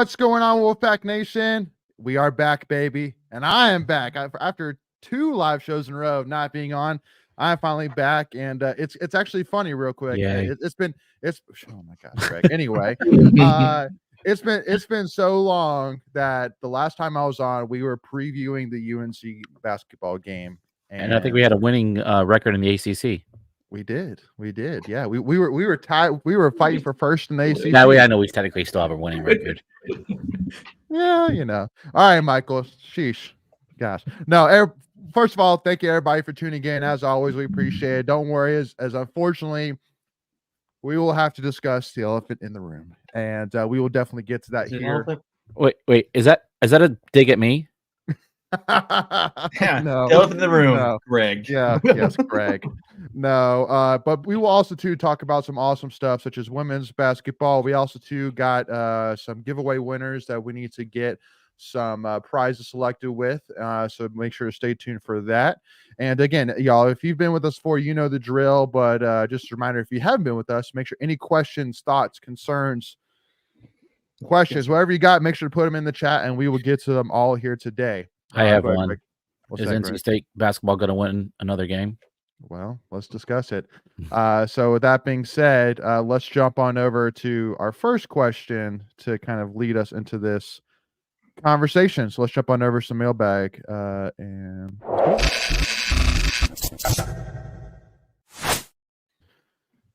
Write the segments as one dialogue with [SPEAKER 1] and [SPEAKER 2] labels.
[SPEAKER 1] What's going on, Wolfpack Nation? We are back, baby, and I am back after 2 live shows in a row of not being on. I'm finally back, and it's actually funny, real quick. It's oh my gosh, Greg. Anyway, it's been so long that the last time I was on, we were previewing the UNC basketball game,
[SPEAKER 2] and I think we had a winning record in the ACC.
[SPEAKER 1] We did. Yeah, we were tied. We were fighting for first in the ACC.
[SPEAKER 2] Now I know we technically still have a winning record.
[SPEAKER 1] Yeah, you know. All right, Michael. Sheesh. Gosh. No. First of all, thank you everybody for tuning in. As always, we appreciate it. Don't worry, as unfortunately, we will have to discuss the elephant in the room, and we will definitely get to that here.
[SPEAKER 2] Wait. Is that a dig at me?
[SPEAKER 3] Yeah,
[SPEAKER 1] no,
[SPEAKER 3] elephant in the room,
[SPEAKER 1] no.
[SPEAKER 3] Greg.
[SPEAKER 1] Yeah, yes, Greg. No, but we will also talk about some awesome stuff such as women's basketball. We also got some giveaway winners that we need to get some prizes selected with. So make sure to stay tuned for that. And again, y'all, if you've been with us before, you know the drill. But just a reminder, if you haven't been with us, make sure any questions, thoughts, concerns, questions, whatever you got, make sure to put them in the chat, and we will get to them all here today.
[SPEAKER 2] I have one. Is NC State basketball going to win another game?
[SPEAKER 1] Well, let's discuss it. So with that being said, let's jump on over to our first question to kind of lead us into this conversation. So let's jump on over to some mailbag and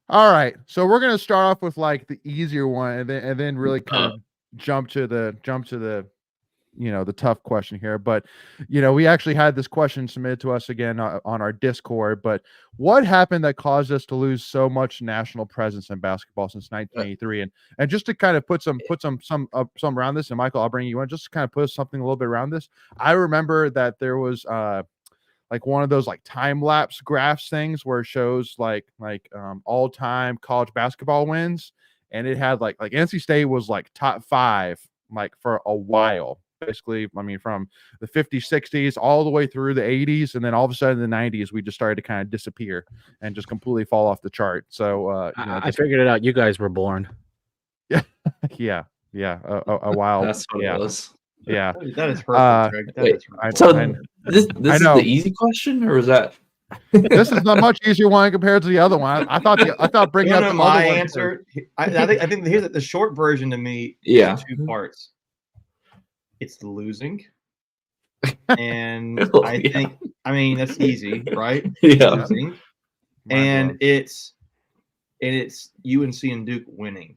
[SPEAKER 1] all right. So we're gonna start off with like the easier one, and then really kind of jump to the the tough question here. But we actually had this question submitted to us again on our Discord. But what happened that caused us to lose so much national presence in basketball since 1983? And just to kind of put some around this, and Michael, I'll bring you in just to kind of put something a little bit around this. I remember that there was like one of those like time lapse graphs things where it shows like all time college basketball wins, and it had like NC State was like top 5 like for a while. Basically, I mean, from the 50s, 60s, all the way through the 80s, and then all of a sudden in the 90s, we just started to kind of disappear and just completely fall off the chart. So
[SPEAKER 2] I figured it out. You guys were born.
[SPEAKER 1] Yeah, a while.
[SPEAKER 4] That's what it was.
[SPEAKER 1] Yeah,
[SPEAKER 3] that is perfect, Greg.
[SPEAKER 4] This is the easy question, or is that?
[SPEAKER 1] This is a much easier one compared to the other one. I thought bringing up
[SPEAKER 3] my answer. I think here's the short version to me.
[SPEAKER 4] Yeah,
[SPEAKER 3] 2 parts. It's losing, and I think that's easy, right?
[SPEAKER 4] Yeah,
[SPEAKER 3] losing. And it's UNC and Duke winning,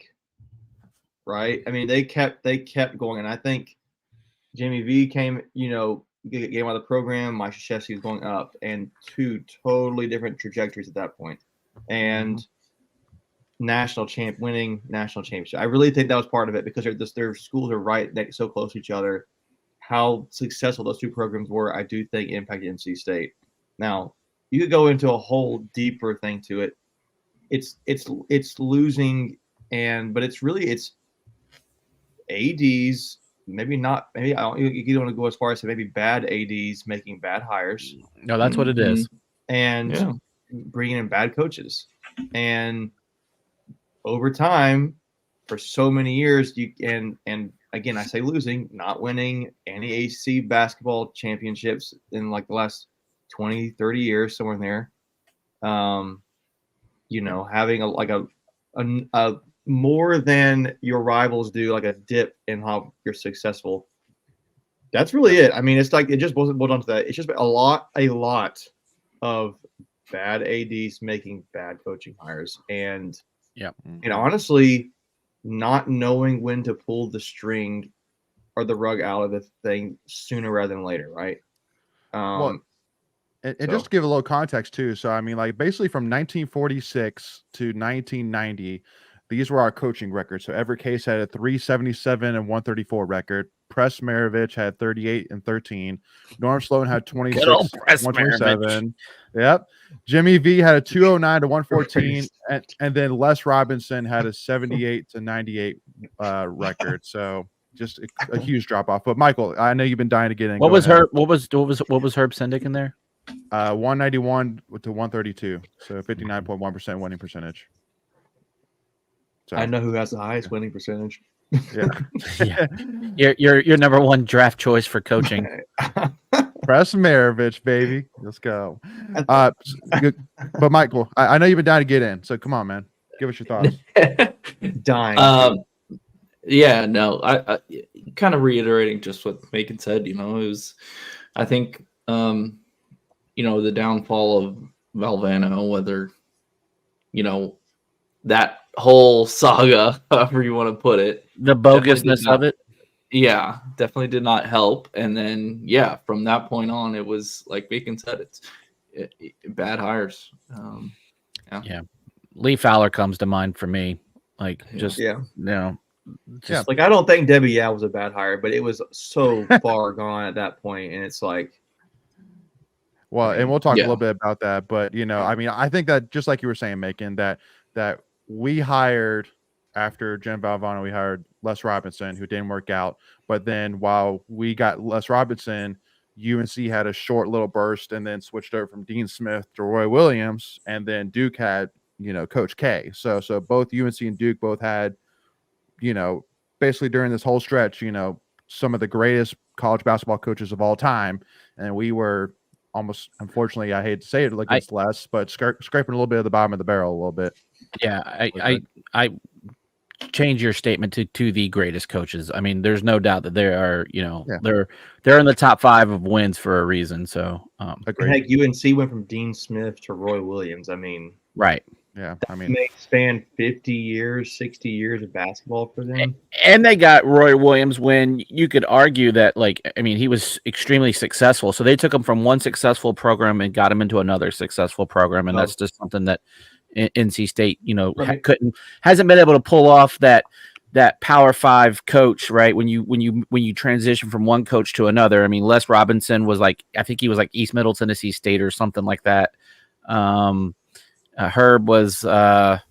[SPEAKER 3] right? I mean, they kept going, and I think Jamie V came, came out of the program. Mike Krzyzewski was going up, and 2 totally different trajectories at that point. And winning national championship. I really think that was part of it because their schools are right so close to each other. How successful those 2 programs were, I do think impacted NC State. Now, you could go into a whole deeper thing to it. It's losing, but it's ADs. Maybe not. Maybe you don't want to go as far as say maybe bad ADs making bad hires.
[SPEAKER 2] No, that's what it is.
[SPEAKER 3] And bringing in bad coaches. And over time, for so many years, and again, I say losing, not winning any ACC basketball championships in like the last 20, 30 years, somewhere in there. Having a more than your rivals do, like a dip in how you're successful. That's really it. I mean, it's like it just boils down to that. It's just a lot of bad ADs making bad coaching hires, and honestly, not knowing when to pull the string or the rug out of the thing sooner rather than later, right?
[SPEAKER 1] Just to give a little context too. So I mean, like basically from 1946 to 1990, these were our coaching records. So Everett Case had a 377 and 134 record. Press Maravich had 38 and 13. Norm Sloan had 26 and 127. Yep. Jimmy V had a 209 to 114, and then Les Robinson had a 78 to 98 record. So just a huge drop off. But Michael, I know you've been dying to get in.
[SPEAKER 2] What was Herb Sendick in there?
[SPEAKER 1] 191 to 132. So 59.1% winning percentage.
[SPEAKER 3] So I know who has the highest winning percentage.
[SPEAKER 2] Yeah. You're number one draft choice for coaching.
[SPEAKER 1] Press Maravich, baby. Let's go. But Michael, I know you've been dying to get in, so come on, man. Give us your thoughts.
[SPEAKER 3] Dying.
[SPEAKER 4] Yeah, no, I kind of reiterating just what Macon said. It was, I think, the downfall of Valvano, whether, that whole saga, however you want to put it,
[SPEAKER 2] the bogusness of it.
[SPEAKER 4] Yeah, definitely did not help. And then, from that point on, it was like Bacon said, it's bad hires.
[SPEAKER 2] Yeah. Lee Fowler comes to mind for me. Like,
[SPEAKER 3] like, I don't think Debbie Yao was a bad hire, but it was so far gone at that point, and it's like,
[SPEAKER 1] well, and we'll talk a little bit about that, but I think that just like you were saying, Macon, that we hired after Jim Valvano, we hired Les Robinson, who didn't work out. But then while we got Les Robinson, UNC had a short little burst and then switched over from Dean Smith to Roy Williams, and then Duke had Coach K. So both UNC and Duke both had basically during this whole stretch, some of the greatest college basketball coaches of all time, and we were almost, unfortunately, I hate to say it against Les, but scraping a little bit of the bottom of the barrel a little bit.
[SPEAKER 2] Yeah, I change your statement to the greatest coaches. I mean, there's no doubt that they are, they're in the top 5 of wins for a reason. So,
[SPEAKER 3] heck, UNC went from Dean Smith to Roy Williams. I mean,
[SPEAKER 2] right.
[SPEAKER 1] Yeah.
[SPEAKER 3] I mean, they spanned 50 years, 60 years of basketball for them.
[SPEAKER 2] And they got Roy Williams when you could argue that, he was extremely successful. So they took him from one successful program and got him into another successful program. And that's just something that NC State, hasn't been able to pull off that Power 5 coach, right? When you transition from one coach to another. I mean, Les Robinson was I think he was East Middle Tennessee State or something like that. Herb was somewhere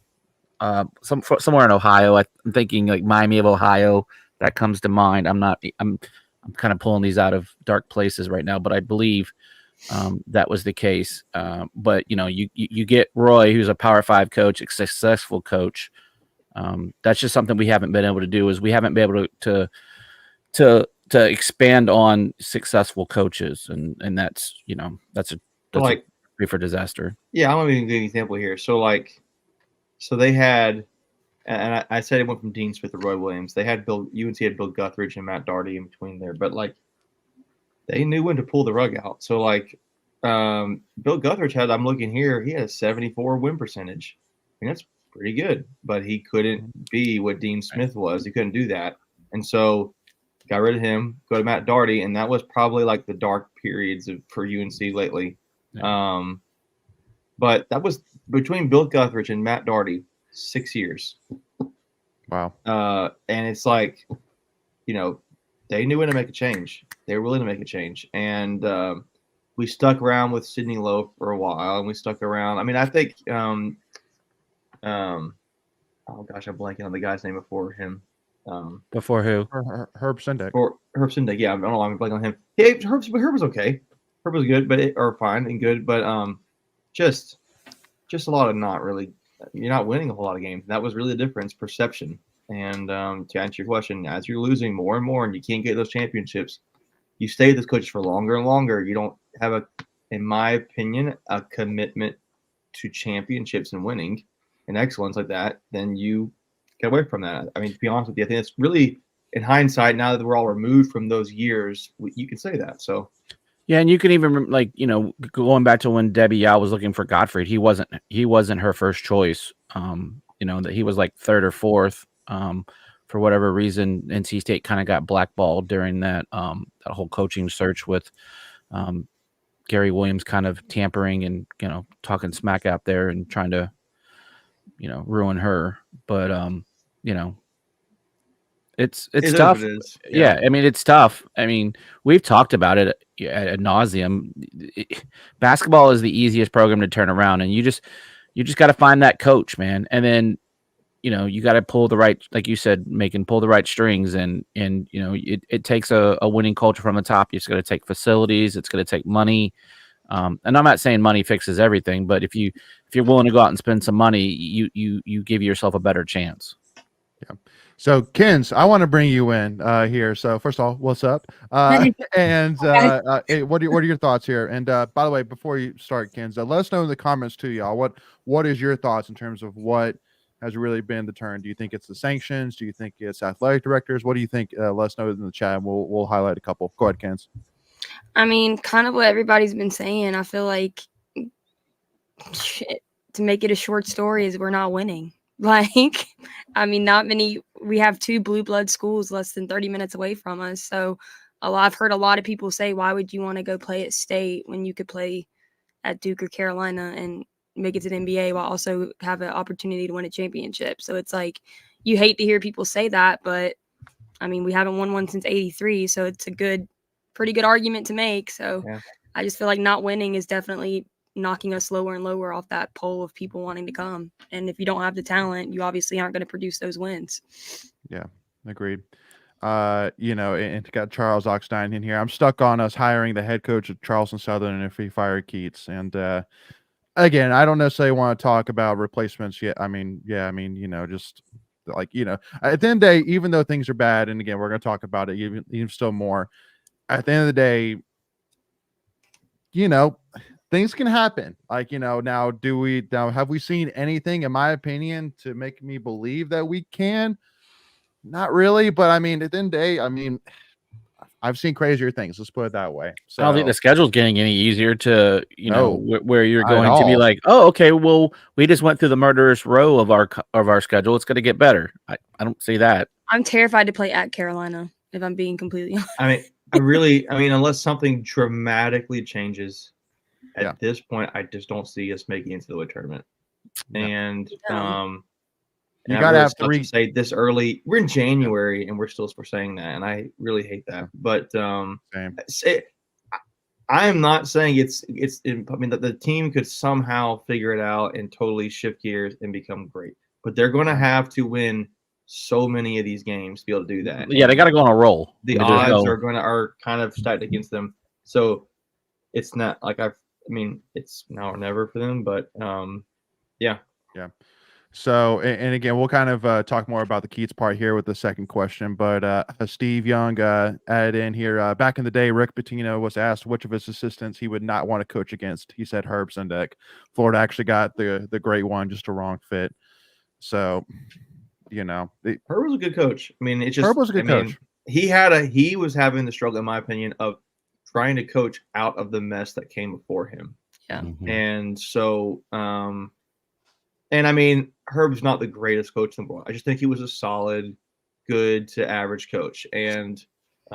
[SPEAKER 2] in Ohio. I'm thinking Miami of Ohio. That comes to mind. I'm kind of pulling these out of dark places right now, but I believe that was the case. But you get Roy, who's a Power 5 coach, a successful coach. That's just something we haven't been able to do. Is we haven't been able to expand on successful coaches, and that's a for disaster.
[SPEAKER 3] Yeah, I'm gonna give you an example here. So they had, and I said it went from Dean Smith to Roy Williams. They had UNC had Bill Guthridge and Matt Doherty in between there, but they knew when to pull the rug out. So Bill Guthridge had, I'm looking here, he had a 74 win percentage. I mean, that's pretty good, but he couldn't be what Dean Smith was. He couldn't do that, and so got rid of him. Go to Matt Doherty, and that was probably the dark periods for UNC lately. Yeah. But that was between Bill Guthridge and Matt Doherty, 6 years.
[SPEAKER 1] Wow.
[SPEAKER 3] And it's they knew when to make a change. They were willing to make a change. And we stuck around with Sidney Lowe for a while, and we stuck around. I mean, I think oh gosh, I'm blanking on the guy's name before him.
[SPEAKER 2] Before who?
[SPEAKER 1] Herb Sindick.
[SPEAKER 3] Or Herb Sindick, yeah. I don't know why I'm blanking on him. Yeah, Herb was okay. Herb was good, or fine and good, but just a lot of not really. You're not winning a whole lot of games. That was really the difference, perception. And to answer your question, as you're losing more and more, and you can't get those championships, you stay with this coach for longer and longer. You don't have in my opinion, a commitment to championships and winning and excellence like that. Then you get away from that. I mean, to be honest with you, I think it's really, in hindsight, now that we're all removed from those years, you can say that. So.
[SPEAKER 2] Yeah, and you can even going back to when Debbie Yao was looking for Gottfried, he wasn't her first choice. That he was third or fourth. For whatever reason, NC State kind of got blackballed during that whole coaching search with Gary Williams kind of tampering and talking smack out there and trying to ruin her. But it's tough.
[SPEAKER 3] It is.
[SPEAKER 2] Yeah, I mean, it's tough. I mean, we've talked about it ad nauseum. Basketball is the easiest program to turn around, and you just got to find that coach, man. And then, you got to pull the right, like you said, pull the right strings, and it takes a winning culture from the top. It's going to take facilities. It's going to take money. And I'm not saying money fixes everything, but if you're willing to go out and spend some money, you give yourself a better chance.
[SPEAKER 1] Yeah. So, Kins, I want to bring you in here. So, first of all, what's up? And hey, what are your thoughts here? And by the way, before you start, Kins, let us know in the comments too, y'all. What is your thoughts in terms of what has really been the turn? Do you think it's the sanctions? Do you think it's athletic directors? What do you think? Let us know in the chat. And we'll highlight a couple. Go ahead, Kins.
[SPEAKER 5] I mean, kind of what everybody's been saying. I feel like to make it a short story is we're not winning. Like, I mean, not many. We have 2 blue blood schools less than 30 minutes away from us. So I've heard a lot of people say, why would you want to go play at State when you could play at Duke or Carolina and make it to the NBA while also have an opportunity to win a championship? So it's like, you hate to hear people say that, but I mean, we haven't won one since '83. So it's a pretty good argument to make. So
[SPEAKER 3] Yeah.
[SPEAKER 5] I just feel like not winning is definitely knocking us lower and lower off that pole of people wanting to come. And if you don't have the talent, you obviously aren't going to produce those wins.
[SPEAKER 1] Yeah, agreed. And got Charles Oxstein in here. I'm stuck on us hiring the head coach of Charleston Southern if we fire Keats. And again, I don't necessarily want to talk about replacements yet. Just like, at the end of the day, even though things are bad, and again, we're going to talk about it even still more. At the end of the day, things can happen. Like, now have we seen anything, in my opinion, to make me believe that we can? Not really, but I mean, at the end of the day, I've seen crazier things. Let's put it that way. So
[SPEAKER 2] I don't think the schedule's getting any easier to, where you're
[SPEAKER 1] not at
[SPEAKER 2] going to be
[SPEAKER 1] all.
[SPEAKER 2] like, oh, okay, well, we just went through the murderous row of our schedule. It's going to get better. I don't see that.
[SPEAKER 5] I'm terrified to play at Carolina, if I'm being completely honest.
[SPEAKER 3] Unless something dramatically changes at this point, I just don't see us making it to the tournament.
[SPEAKER 1] Yeah.
[SPEAKER 3] And
[SPEAKER 1] you got to have 3
[SPEAKER 3] to say this early. We're in January and we're saying that, and I really hate that. But I am not saying that the team could somehow figure it out and totally shift gears and become great, but they're going to have to win so many of these games to be able to do that.
[SPEAKER 2] Yeah, they got to go on a roll.
[SPEAKER 3] The odds are kind of stacked against them, so it's not like it's now or never for them. But yeah.
[SPEAKER 1] So, and again, we'll kind of talk more about the Keats part here with the second question. But Steve Young added in here. Back in the day, Rick Pitino was asked which of his assistants he would not want to coach against. He said Herb Sendek. Florida actually got the great one, just a wrong fit. So, Herb
[SPEAKER 3] was a good coach.
[SPEAKER 1] Herb was a good coach.
[SPEAKER 3] He was having the struggle, in my opinion, of trying to coach out of the mess that came before him.
[SPEAKER 5] Yeah.
[SPEAKER 2] Mm-hmm.
[SPEAKER 3] And so, Herb's not the greatest coach in the world. I just think he was a solid, good to average coach. And, you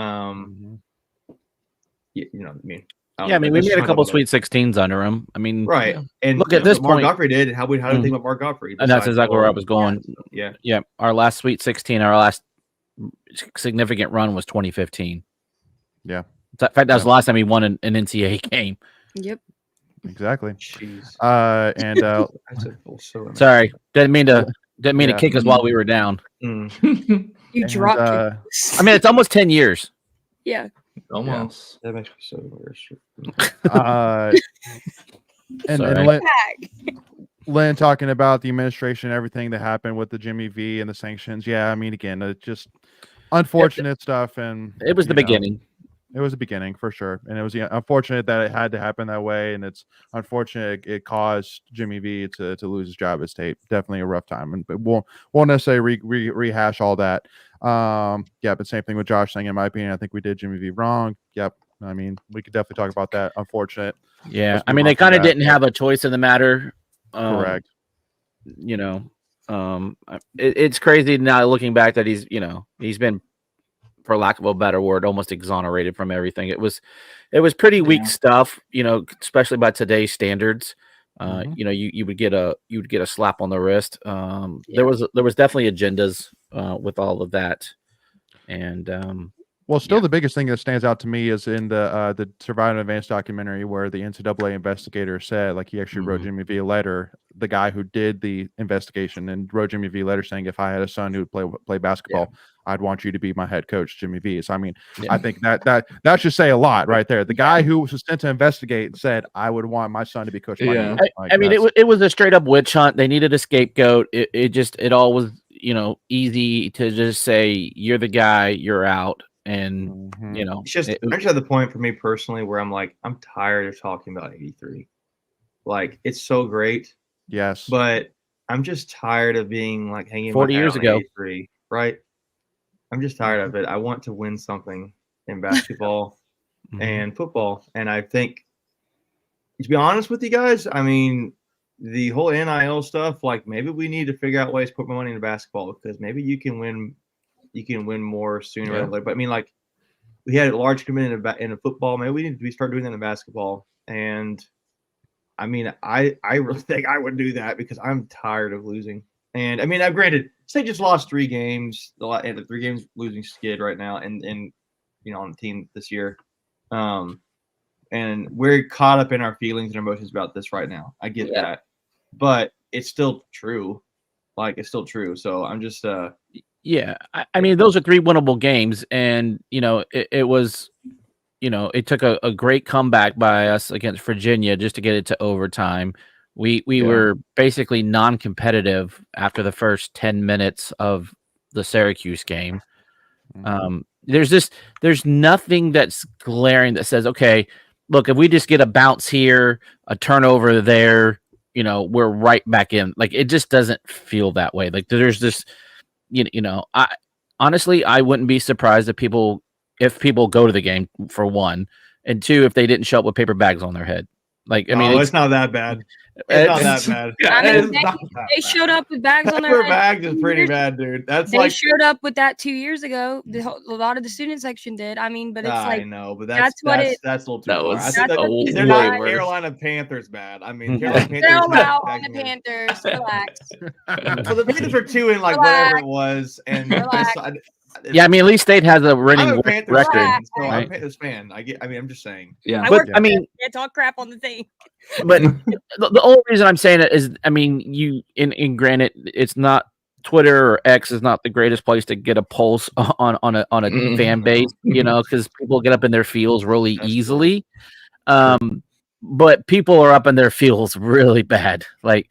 [SPEAKER 3] know what I mean?
[SPEAKER 2] We made a couple of Sweet 16s under him.
[SPEAKER 3] Right. And
[SPEAKER 2] look at this
[SPEAKER 3] Mark
[SPEAKER 2] point.
[SPEAKER 3] Godfrey did. How do we think about Mark Godfrey?
[SPEAKER 2] And that's exactly where I was going.
[SPEAKER 3] Yeah.
[SPEAKER 2] Yeah. Our last Sweet 16, our last significant run was 2015.
[SPEAKER 1] Yeah.
[SPEAKER 2] In fact, that was the last time he won an NCAA game.
[SPEAKER 5] Yep.
[SPEAKER 1] Exactly.
[SPEAKER 3] Jeez.
[SPEAKER 2] Sorry, didn't mean to kick us while we were down.
[SPEAKER 5] You dropped it.
[SPEAKER 2] It's almost 10 years.
[SPEAKER 5] Yeah.
[SPEAKER 4] Almost.
[SPEAKER 3] That makes me so worse.
[SPEAKER 1] And Lynn talking about the administration, everything that happened with the Jimmy V and the sanctions. Yeah, again, it's just unfortunate stuff, and
[SPEAKER 2] it was the beginning.
[SPEAKER 1] It was the beginning for sure, and it was unfortunate that it had to happen that way, and it's unfortunate it caused Jimmy V to lose his job at State. Definitely a rough time, but won't necessarily rehash all that. But same thing with Josh saying, in my opinion, I think we did Jimmy V wrong. Yep, we could definitely talk about that. Unfortunate.
[SPEAKER 2] Yeah, they kind of didn't have a choice in the matter.
[SPEAKER 1] Correct.
[SPEAKER 2] It's crazy now looking back that he's been, for lack of a better word, almost exonerated from everything. It was pretty weak stuff, especially by today's standards. You would get a slap on the wrist. There was definitely agendas with all of that, and
[SPEAKER 1] the biggest thing that stands out to me is in the Surviving Advanced documentary where the NCAA investigator said, like, he actually wrote Jimmy V a letter, the guy who did the investigation, and wrote Jimmy V a letter saying, if I had a son who would play basketball, I'd want you to be my head coach, Jimmy V. So I think that should say a lot right there. The guy who was sent to investigate said, I would want my son to be coached by you.
[SPEAKER 2] It was a straight up witch hunt. They needed a scapegoat. It all was, easy to just say you're the guy, you're out, and
[SPEAKER 1] Mhm.
[SPEAKER 3] It's just I'm just at the point for me personally where I'm like, I'm tired of talking about 83. Like, it's so great,
[SPEAKER 1] Yes.
[SPEAKER 3] but I'm just tired of being like hanging my
[SPEAKER 2] 40
[SPEAKER 3] hat
[SPEAKER 2] years
[SPEAKER 3] on
[SPEAKER 2] ago.
[SPEAKER 3] 83, right? I'm just tired of it. I want to win something in basketball and football. And I think, to be honest with you guys, I mean, the whole NIL stuff, like maybe we need to figure out ways to put more money into basketball because maybe you can win more sooner
[SPEAKER 4] Yeah.
[SPEAKER 3] or later. But I mean, like we had a large commitment in football. Maybe we need to start doing that in basketball. And I mean, I really think I would do that because I'm tired of losing. And I mean, I've granted, say just lost 3 games, and the 3 games losing skid right now, and on the team this year. And we're caught up in our feelings and emotions about this right now. I get that, but it's still true. Like it's still true. So I'm just
[SPEAKER 2] Yeah, I mean, those are 3 winnable games, and it was, it took a great comeback by us against Virginia just to get it to overtime. We were basically non-competitive after the first 10 minutes of the Syracuse game. There's nothing that's glaring that says, okay, look, if we just get a bounce here, a turnover there, we're right back in. Like it just doesn't feel that way. Like there's this, I honestly I wouldn't be surprised if people go to the game, for one, and 2, if they didn't show up with paper bags on their head. Like I mean,
[SPEAKER 3] it's not that bad. It's not that bad.
[SPEAKER 4] Yeah,
[SPEAKER 5] I mean,
[SPEAKER 4] it's
[SPEAKER 5] they,
[SPEAKER 4] not
[SPEAKER 5] they showed up with bags on their
[SPEAKER 3] Paper
[SPEAKER 5] head.
[SPEAKER 3] bags is pretty bad, dude. That's
[SPEAKER 5] They
[SPEAKER 3] like
[SPEAKER 5] showed up with that 2 years ago. A lot of the student section did. I mean, but it's
[SPEAKER 3] I
[SPEAKER 5] like
[SPEAKER 3] know, but
[SPEAKER 5] that's what it-
[SPEAKER 3] that's a little too
[SPEAKER 4] That
[SPEAKER 3] far.
[SPEAKER 4] was
[SPEAKER 3] I think
[SPEAKER 5] that's
[SPEAKER 3] that,
[SPEAKER 5] what
[SPEAKER 3] they're
[SPEAKER 5] way
[SPEAKER 3] not
[SPEAKER 5] worse.
[SPEAKER 3] Carolina Panthers bad. I mean,
[SPEAKER 4] Mhm.
[SPEAKER 3] Carolina Panthers.
[SPEAKER 5] They're
[SPEAKER 3] not
[SPEAKER 5] out on the
[SPEAKER 3] technically-
[SPEAKER 5] Panthers. Relax.
[SPEAKER 3] Well, the Panthers were 2 in like whatever it was, and
[SPEAKER 5] Relax.
[SPEAKER 2] yeah, I mean, at least State has a
[SPEAKER 3] I'm
[SPEAKER 2] winning
[SPEAKER 3] a Panthers
[SPEAKER 2] record.
[SPEAKER 3] fan, so I'm a
[SPEAKER 2] right?
[SPEAKER 3] Panthers fan. I'm just saying.
[SPEAKER 4] Yeah.
[SPEAKER 5] I
[SPEAKER 2] But
[SPEAKER 5] work.
[SPEAKER 2] I mean,
[SPEAKER 5] Can't talk crap on the thing.
[SPEAKER 2] but the only reason I'm saying it is, I mean, in granted, it's not Twitter or X is not the greatest place to get a pulse on a fan base, because people get up in their feels really
[SPEAKER 3] That's true.
[SPEAKER 2] easily. But people are up in their feels really bad. Like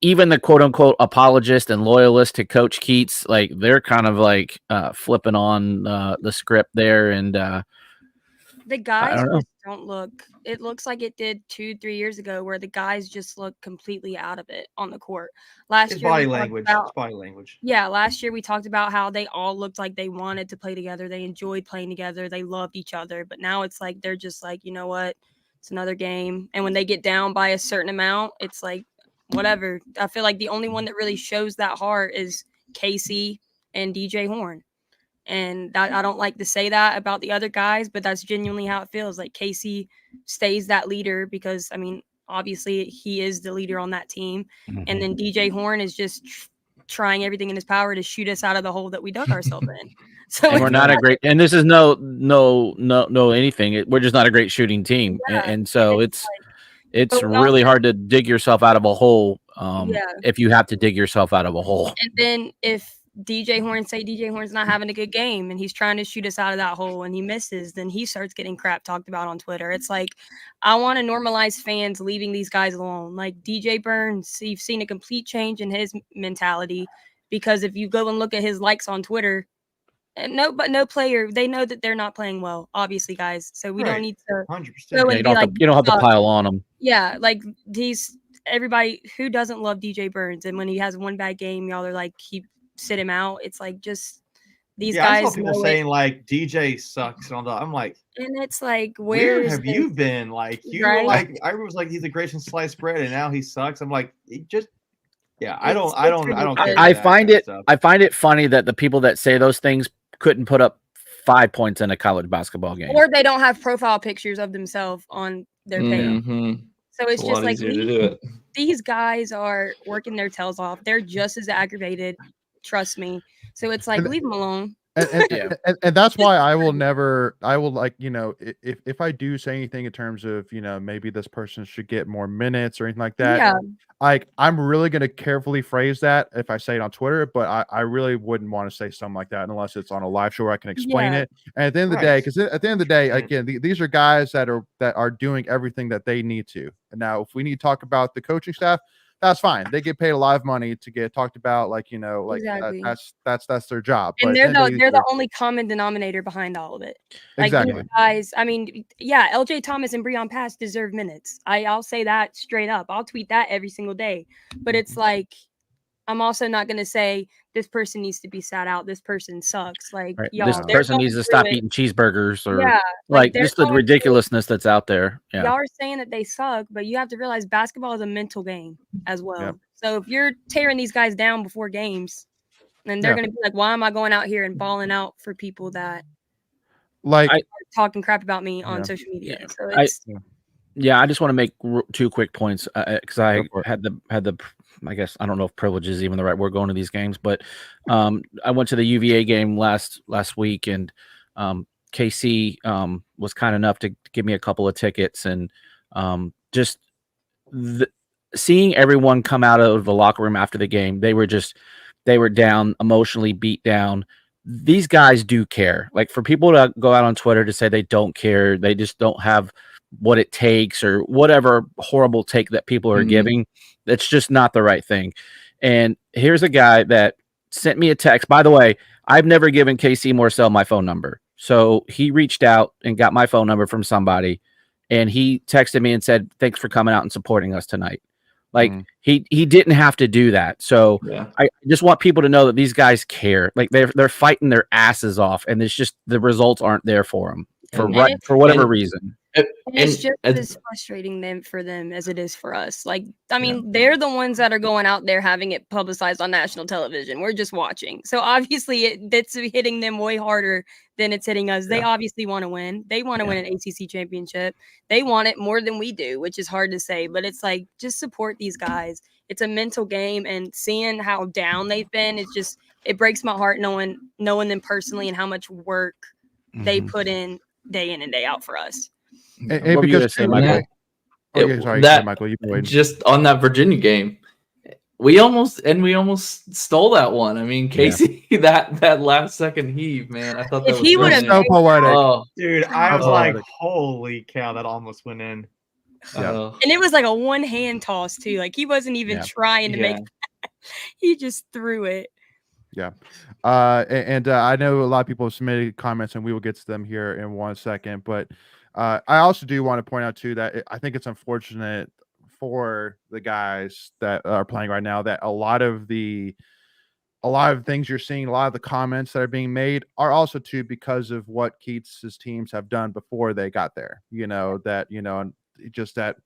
[SPEAKER 2] even the quote unquote apologist and loyalist to Coach Keats, like they're kind of like flipping on the script there, and
[SPEAKER 5] The guys
[SPEAKER 2] don't know.
[SPEAKER 5] just don't look. It looks like it did 2-3 years ago, where the guys just look completely out of it on the court. Last
[SPEAKER 3] It's
[SPEAKER 5] year, we
[SPEAKER 3] body
[SPEAKER 5] talked
[SPEAKER 3] language.
[SPEAKER 5] about-
[SPEAKER 3] It's body language.
[SPEAKER 5] Yeah, last year we talked about how they all looked like they wanted to play together. They enjoyed playing together. They loved each other. But now it's like they're just like, you know what? It's another game. And when they get down by a certain amount, it's like, whatever. I feel like the only one that really shows that heart is Casey and DJ Horn. And that, I don't like to say that about the other guys, but that's genuinely how it feels. Like Casey stays that leader because, I mean, obviously he is the leader on that team. And then DJ Horn is just trying everything in his power to shoot us out of the hole that we dug ourselves in. So
[SPEAKER 2] And we're
[SPEAKER 5] it's
[SPEAKER 2] not a
[SPEAKER 5] like-
[SPEAKER 2] great, and this is no anything. We're just not a great shooting team,
[SPEAKER 5] Yeah,
[SPEAKER 2] and so
[SPEAKER 5] and
[SPEAKER 2] it's
[SPEAKER 5] but we
[SPEAKER 2] really
[SPEAKER 5] also-
[SPEAKER 2] hard to dig yourself out of a hole.
[SPEAKER 5] Yeah.
[SPEAKER 2] If you have to dig yourself out of a hole.
[SPEAKER 5] And then if DJ Horn's not having a good game and he's trying to shoot us out of that hole and he misses, then he starts getting crap talked about on Twitter. It's like, I want to normalize fans leaving these guys alone. Like DJ Burns, you've seen a complete change in his mentality, because if you go and look at his likes on Twitter, and no player, they know that they're not playing well, obviously, guys. So we
[SPEAKER 3] Right.
[SPEAKER 5] don't need to
[SPEAKER 3] 100%.
[SPEAKER 5] go
[SPEAKER 2] Yeah,
[SPEAKER 5] and
[SPEAKER 2] you
[SPEAKER 5] be like,
[SPEAKER 2] don't have to
[SPEAKER 5] "Suck."
[SPEAKER 2] pile on them.
[SPEAKER 5] Yeah, like everybody who doesn't love DJ Burns, and when he has one bad game, y'all are like, sit him out. It's like, just these
[SPEAKER 3] I
[SPEAKER 5] guys
[SPEAKER 3] saw people
[SPEAKER 5] know it.
[SPEAKER 3] saying like DJ sucks and all that. I'm like,
[SPEAKER 5] And it's like,
[SPEAKER 3] where
[SPEAKER 5] where
[SPEAKER 3] have you been? Like you
[SPEAKER 5] Right?
[SPEAKER 3] were like, I was like, he's a great sliced bread, and now he sucks. I'm like, it just, yeah, I
[SPEAKER 5] It's
[SPEAKER 3] don't
[SPEAKER 5] ridiculous.
[SPEAKER 3] care.
[SPEAKER 2] I
[SPEAKER 3] for that
[SPEAKER 2] find
[SPEAKER 3] kind of
[SPEAKER 2] it
[SPEAKER 3] stuff.
[SPEAKER 2] I find it funny that the people that say those things couldn't put up 5 points in a college basketball game.
[SPEAKER 5] or they don't have profile pictures of themselves on their page.
[SPEAKER 4] Mhm.
[SPEAKER 5] So it's
[SPEAKER 4] a
[SPEAKER 5] just
[SPEAKER 4] lot
[SPEAKER 5] like,
[SPEAKER 4] easier to do it.
[SPEAKER 5] these guys are working their tails off. They're just as aggravated. Trust me. So it's like,
[SPEAKER 1] And-
[SPEAKER 5] leave them alone.
[SPEAKER 1] and,
[SPEAKER 2] Yeah.
[SPEAKER 1] and that's why I will like, if I do say anything in terms of, maybe this person should get more minutes or anything like that,
[SPEAKER 5] Yeah.
[SPEAKER 1] like I'm really going to carefully phrase that if I say it on Twitter, but I really wouldn't want to say something like that unless it's on a live show where I can explain
[SPEAKER 5] Yeah.
[SPEAKER 1] it. And at the end of the
[SPEAKER 3] Right.
[SPEAKER 1] day, because at the end of the day,
[SPEAKER 3] Mm.
[SPEAKER 1] again, these are guys that are doing everything that they need to. And now if we need to talk about the coaching staff, that's fine. They get paid a lot of money to get talked about, like, like
[SPEAKER 5] Exactly.
[SPEAKER 1] that's their job.
[SPEAKER 5] And
[SPEAKER 1] But
[SPEAKER 5] they're
[SPEAKER 1] at the end of
[SPEAKER 5] they're
[SPEAKER 1] the
[SPEAKER 5] the only common denominator behind all of it. Like
[SPEAKER 1] Exactly.
[SPEAKER 5] these guys, I mean, yeah, LJ Thomas and Breon Pass deserve minutes. I'll say that straight up. I'll tweet that every single day. But it's like, I'm also not gonna say this person needs to be sat out. This person sucks. Like
[SPEAKER 2] Right.
[SPEAKER 5] y'all,
[SPEAKER 2] This
[SPEAKER 5] they're
[SPEAKER 2] person
[SPEAKER 5] going
[SPEAKER 2] needs to
[SPEAKER 5] through
[SPEAKER 2] stop
[SPEAKER 5] it.
[SPEAKER 2] eating cheeseburgers or
[SPEAKER 5] Yeah,
[SPEAKER 2] like
[SPEAKER 5] they're
[SPEAKER 2] just the
[SPEAKER 5] going through it.
[SPEAKER 2] ridiculousness that's out there. Yeah.
[SPEAKER 5] Y'all are saying that they suck, but you have to realize basketball is a mental game as well.
[SPEAKER 1] Yep.
[SPEAKER 5] So if you're tearing these guys down before games, then they're
[SPEAKER 1] Yeah.
[SPEAKER 5] gonna be like, why am I going out here and balling out for people that
[SPEAKER 1] like
[SPEAKER 2] I-
[SPEAKER 5] are talking crap about me on
[SPEAKER 1] Yeah.
[SPEAKER 5] social media?
[SPEAKER 2] Yeah.
[SPEAKER 5] So it's
[SPEAKER 2] Yeah, I just want to make two quick points because I
[SPEAKER 1] Go for it.
[SPEAKER 2] had the I guess I don't know if privilege is even the right word going to these games, but I went to the UVA game last week, and KC was kind enough to give me a couple of tickets, and just seeing everyone come out of the locker room after the game, they were down, emotionally beat down. These guys do care. Like, for people to go out on Twitter to say they don't care, they just don't have what it takes or whatever horrible take that people are giving, that's just not the right thing. And here's a guy that sent me a text. By the way, I've never given KC Morcell my phone number. So he reached out and got my phone number from somebody, and he texted me and said, "Thanks for coming out and supporting us tonight." Like, he didn't have to do that. So
[SPEAKER 4] Yeah.
[SPEAKER 2] I just want people to know that these guys care. Like, they're fighting their asses off, and it's just the results aren't there for them for whatever reason.
[SPEAKER 5] And it's just
[SPEAKER 4] and-
[SPEAKER 5] as frustrating for them as it is for us. Like, I mean, they're the ones that are going out there having it publicized on national television. We're just watching. So obviously that's hitting them way harder than it's hitting us. They obviously want to win. They want to win an ACC championship. They want it more than we do, which is hard to say. But it's like, just support these guys. It's a mental game, and seeing how down they've been, it breaks my heart knowing them personally and how much work they put in day and day out for us.
[SPEAKER 1] And
[SPEAKER 2] What were you
[SPEAKER 1] because
[SPEAKER 2] gonna say, Michael?
[SPEAKER 1] sorry, Michael, you've been waiting.
[SPEAKER 4] Just on that Virginia game, we almost stole that one. I mean, Casey, that last second heave, man. I thought that
[SPEAKER 5] If
[SPEAKER 4] was
[SPEAKER 5] he
[SPEAKER 1] It
[SPEAKER 5] would
[SPEAKER 1] was
[SPEAKER 5] have
[SPEAKER 1] so poetic.
[SPEAKER 4] Oh,
[SPEAKER 3] Dude, I was
[SPEAKER 1] Oh,
[SPEAKER 3] like,
[SPEAKER 1] poetic.
[SPEAKER 3] holy cow, that almost went in.
[SPEAKER 1] Yeah.
[SPEAKER 5] and it was like a one hand toss too. Like, he wasn't even
[SPEAKER 1] Yeah.
[SPEAKER 5] trying to make he just threw it.
[SPEAKER 1] And I know a lot of people have submitted comments, and we will get to them here in 1 second. But I also do want to point out too that I think it's unfortunate for the guys that are playing right now that a lot of things you're seeing, a lot of the comments that are being made are also too because of what Keats's teams have done before they got there. And just that,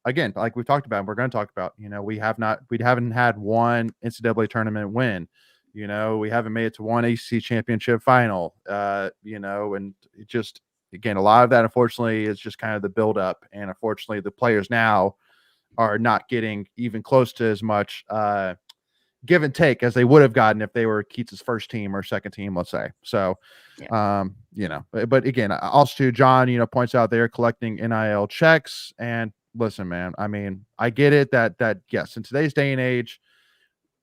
[SPEAKER 1] again, like we've talked about, and we're going to talk about, we haven't had one NCAA tournament win. We haven't made it to one ACC championship final. And it just, again, a lot of that, unfortunately, is just kind of the buildup. And unfortunately, the players now are not getting even close to as much give and take as they would have gotten if they were Keats's first team or second team, let's say. So, but again, also John, points out they're collecting NIL checks. And listen, man, I mean, I get it that yes, in today's day and age,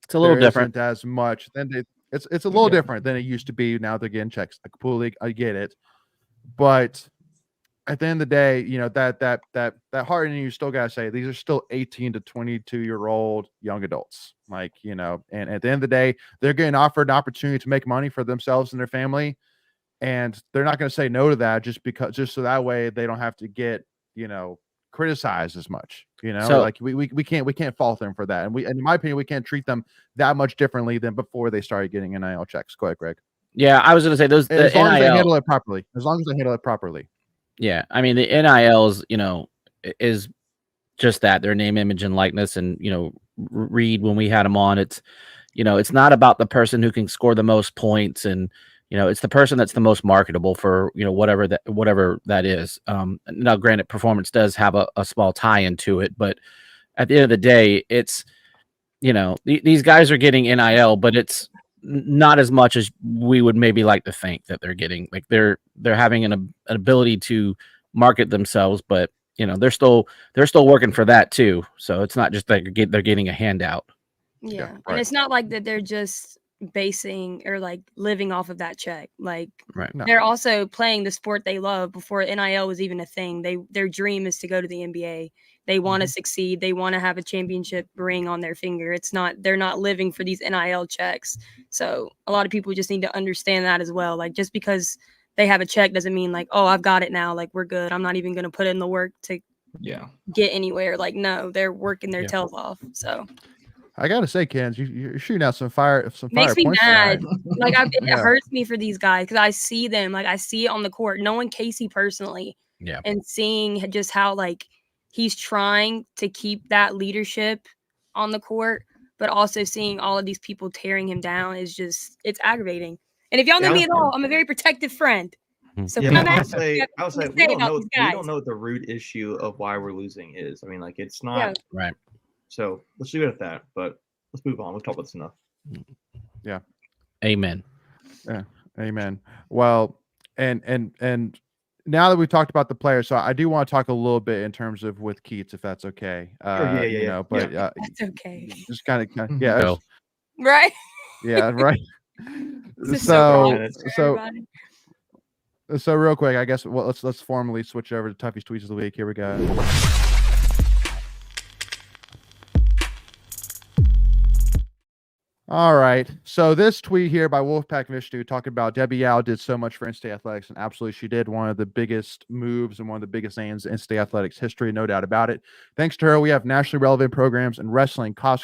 [SPEAKER 2] It's a little different.
[SPEAKER 1] isn't as much. It's a little different than it used to be. Now they're getting checks. I get it, but at the end of the day, that heart in you still gotta say these are still 18 to 22-year-old young adults. Like, and at the end of the day, they're getting offered an opportunity to make money for themselves and their family, and they're not going to say no to that just so that way they don't have to get criticized as much.
[SPEAKER 2] So-
[SPEAKER 1] like we can't fault them for that, and in my opinion, we can't treat them that much differently than before they started getting NIL checks. Go ahead, Greg.
[SPEAKER 2] Yeah, I was going to say
[SPEAKER 1] As long as they
[SPEAKER 2] NIL
[SPEAKER 1] handle it properly. As long as they handle it properly.
[SPEAKER 2] Yeah, I mean, the NILs, is just that, their name, image, and likeness. And Reed, when we had him on, it's it's not about the person who can score the most points, and it's the person that's the most marketable for whatever that is. Now, granted, performance does have a small tie into it, but at the end of the day, it's these guys are getting NIL, but it's not as much as we would maybe like to think that they're getting. Like, they're having an ability to market themselves, but they're still working for that too. So it's not just that they're getting a handout.
[SPEAKER 5] Yeah.
[SPEAKER 1] right.
[SPEAKER 5] And it's not like that they're just basing or like living off of that check. Like,
[SPEAKER 2] Right.
[SPEAKER 1] No.
[SPEAKER 5] they're also playing the sport they love before NIL was even a thing. Their dream is to go to the NBA. They want to succeed. They want to have a championship ring on their finger. They're not living for these NIL checks. So a lot of people just need to understand that as well. Like, just because they have a check doesn't mean like, oh, I've got it now. Like, we're good. I'm not even going to put in the work to get anywhere. Like, no, they're working their tails off. So
[SPEAKER 1] I gotta say, Kens, you're shooting out some fire
[SPEAKER 5] makes me
[SPEAKER 1] points
[SPEAKER 5] mad.
[SPEAKER 1] tonight.
[SPEAKER 5] Like, it hurts me for these guys because I see them. Like, I see it on the court. Knowing Casey personally, and seeing just how like he's trying to keep that leadership on the court, but also seeing all of these people tearing him down it's aggravating. And if y'all know me at all, I'm a very protective friend. So
[SPEAKER 3] I would say we don't know what the root issue of why we're losing is. I mean, like, it's not
[SPEAKER 2] right.
[SPEAKER 3] So let's leave it at that. But let's move on. We've talked about this enough.
[SPEAKER 1] Yeah.
[SPEAKER 2] Amen.
[SPEAKER 1] Yeah. Amen. Well, and now that we've talked about the players, so I do want to talk a little bit in terms of with Keats, if that's okay. But
[SPEAKER 5] that's okay.
[SPEAKER 1] Just kind of
[SPEAKER 2] No.
[SPEAKER 5] Right.
[SPEAKER 1] Yeah, right. So real quick, I guess let's formally switch over to Tuffy's tweets of the week. Here we go. All right. So this tweet here by Wolfpack Vishnu talking about Debbie Yao did so much for in-state athletics, and absolutely she did. One of the biggest moves and one of the biggest names in in-state athletics history, no doubt about it. Thanks to her, we have nationally relevant programs in wrestling, cross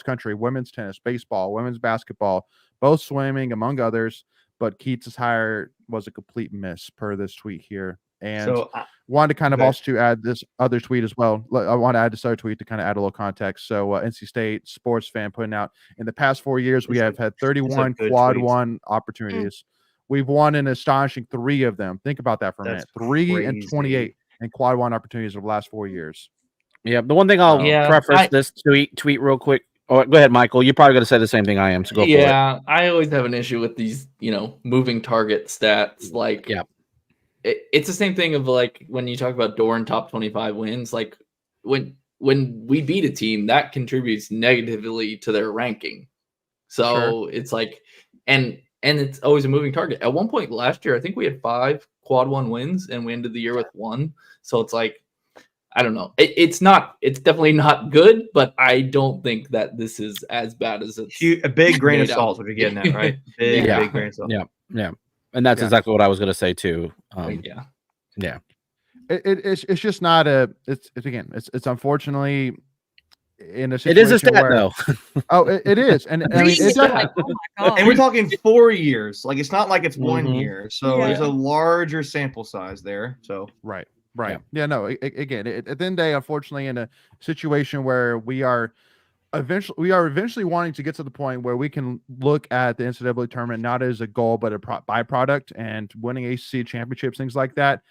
[SPEAKER 1] country, women's tennis, baseball, women's basketball, both swimming, among others. But Keats' hire was a complete miss per this tweet here. And wanted to kind of also add this other tweet as well. I want to add this other tweet to kind of add a little context. So NC State sports fan putting out, in the past 4 years, we have had 31 quad one opportunities. We've won an astonishing 3 of them. Think about that for a minute. 3 and 28 in quad one opportunities over the last 4 years.
[SPEAKER 2] Yeah. The one thing I'll preface this tweet real quick. Oh, go ahead, Michael. You're probably going to say the same thing I am. So go for it.
[SPEAKER 4] Yeah. I always have an issue with these, moving target stats. Like, it's the same thing of like when you talk about Doran top 25 wins, like when we beat a team that contributes negatively to their ranking. So it's like, and it's always a moving target. At one point last year, I think we had 5 quad one wins and we ended the year with 1. So it's like, I don't know. It's definitely not good, but I don't think that this is as bad as it's
[SPEAKER 3] a big grain of salt. What you're getting at, right? Big grain of salt.
[SPEAKER 2] Yeah. And that's exactly what I was going to say too.
[SPEAKER 1] It's just not it's unfortunately in a situation.
[SPEAKER 2] It is a stat though.
[SPEAKER 1] It is, and I mean, it's
[SPEAKER 5] like, oh my God.
[SPEAKER 3] And we're talking 4 years. Like, it's not like it's 1 year. So there's a larger sample size there. So
[SPEAKER 1] right. Yeah. No. Again, at the end of the day, unfortunately, in a situation where we are eventually wanting to get to the point where we can look at the NCAA tournament not as a goal but a byproduct, and winning ACC championships, things like that.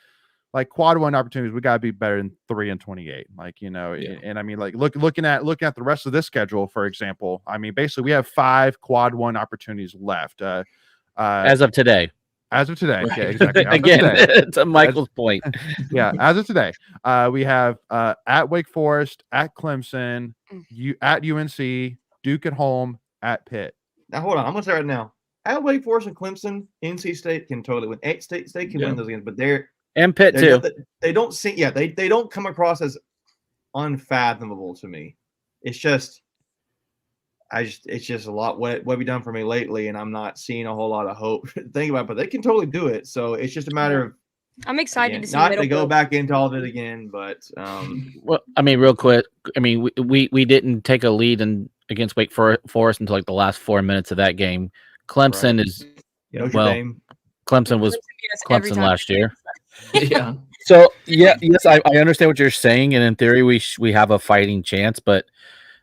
[SPEAKER 1] Like quad one opportunities, we gotta be better than 3 and 28. Like, and I mean, like looking at the rest of this schedule, for example. I mean, basically, we have 5 quad one opportunities left.
[SPEAKER 2] As of today.
[SPEAKER 1] As of today, yeah, exactly.
[SPEAKER 2] Again, to Michael's point.
[SPEAKER 1] Yeah, as of today, we have at Wake Forest, at Clemson, at UNC, Duke at home, at Pitt.
[SPEAKER 3] Now hold on, I'm gonna say right now, at Wake Forest and Clemson, NC State can totally win. State can win those games, but
[SPEAKER 2] and Pitt too.
[SPEAKER 3] They don't see. Yeah, they don't come across as unfathomable to me. It's just. It's just a lot what we done for me lately, and I'm not seeing a whole lot of hope. Think about it, but they can totally do it. So it's just a matter of.
[SPEAKER 5] I'm excited to see.
[SPEAKER 3] Not to go back into all of it again, but
[SPEAKER 2] well, I mean, real quick. I mean, we didn't take a lead against Wake Forest until like the last 4 minutes of that game. Clemson is Clemson was Clemson last year.
[SPEAKER 4] Yeah.
[SPEAKER 2] So yes, I understand what you're saying, and in theory, we have a fighting chance, but.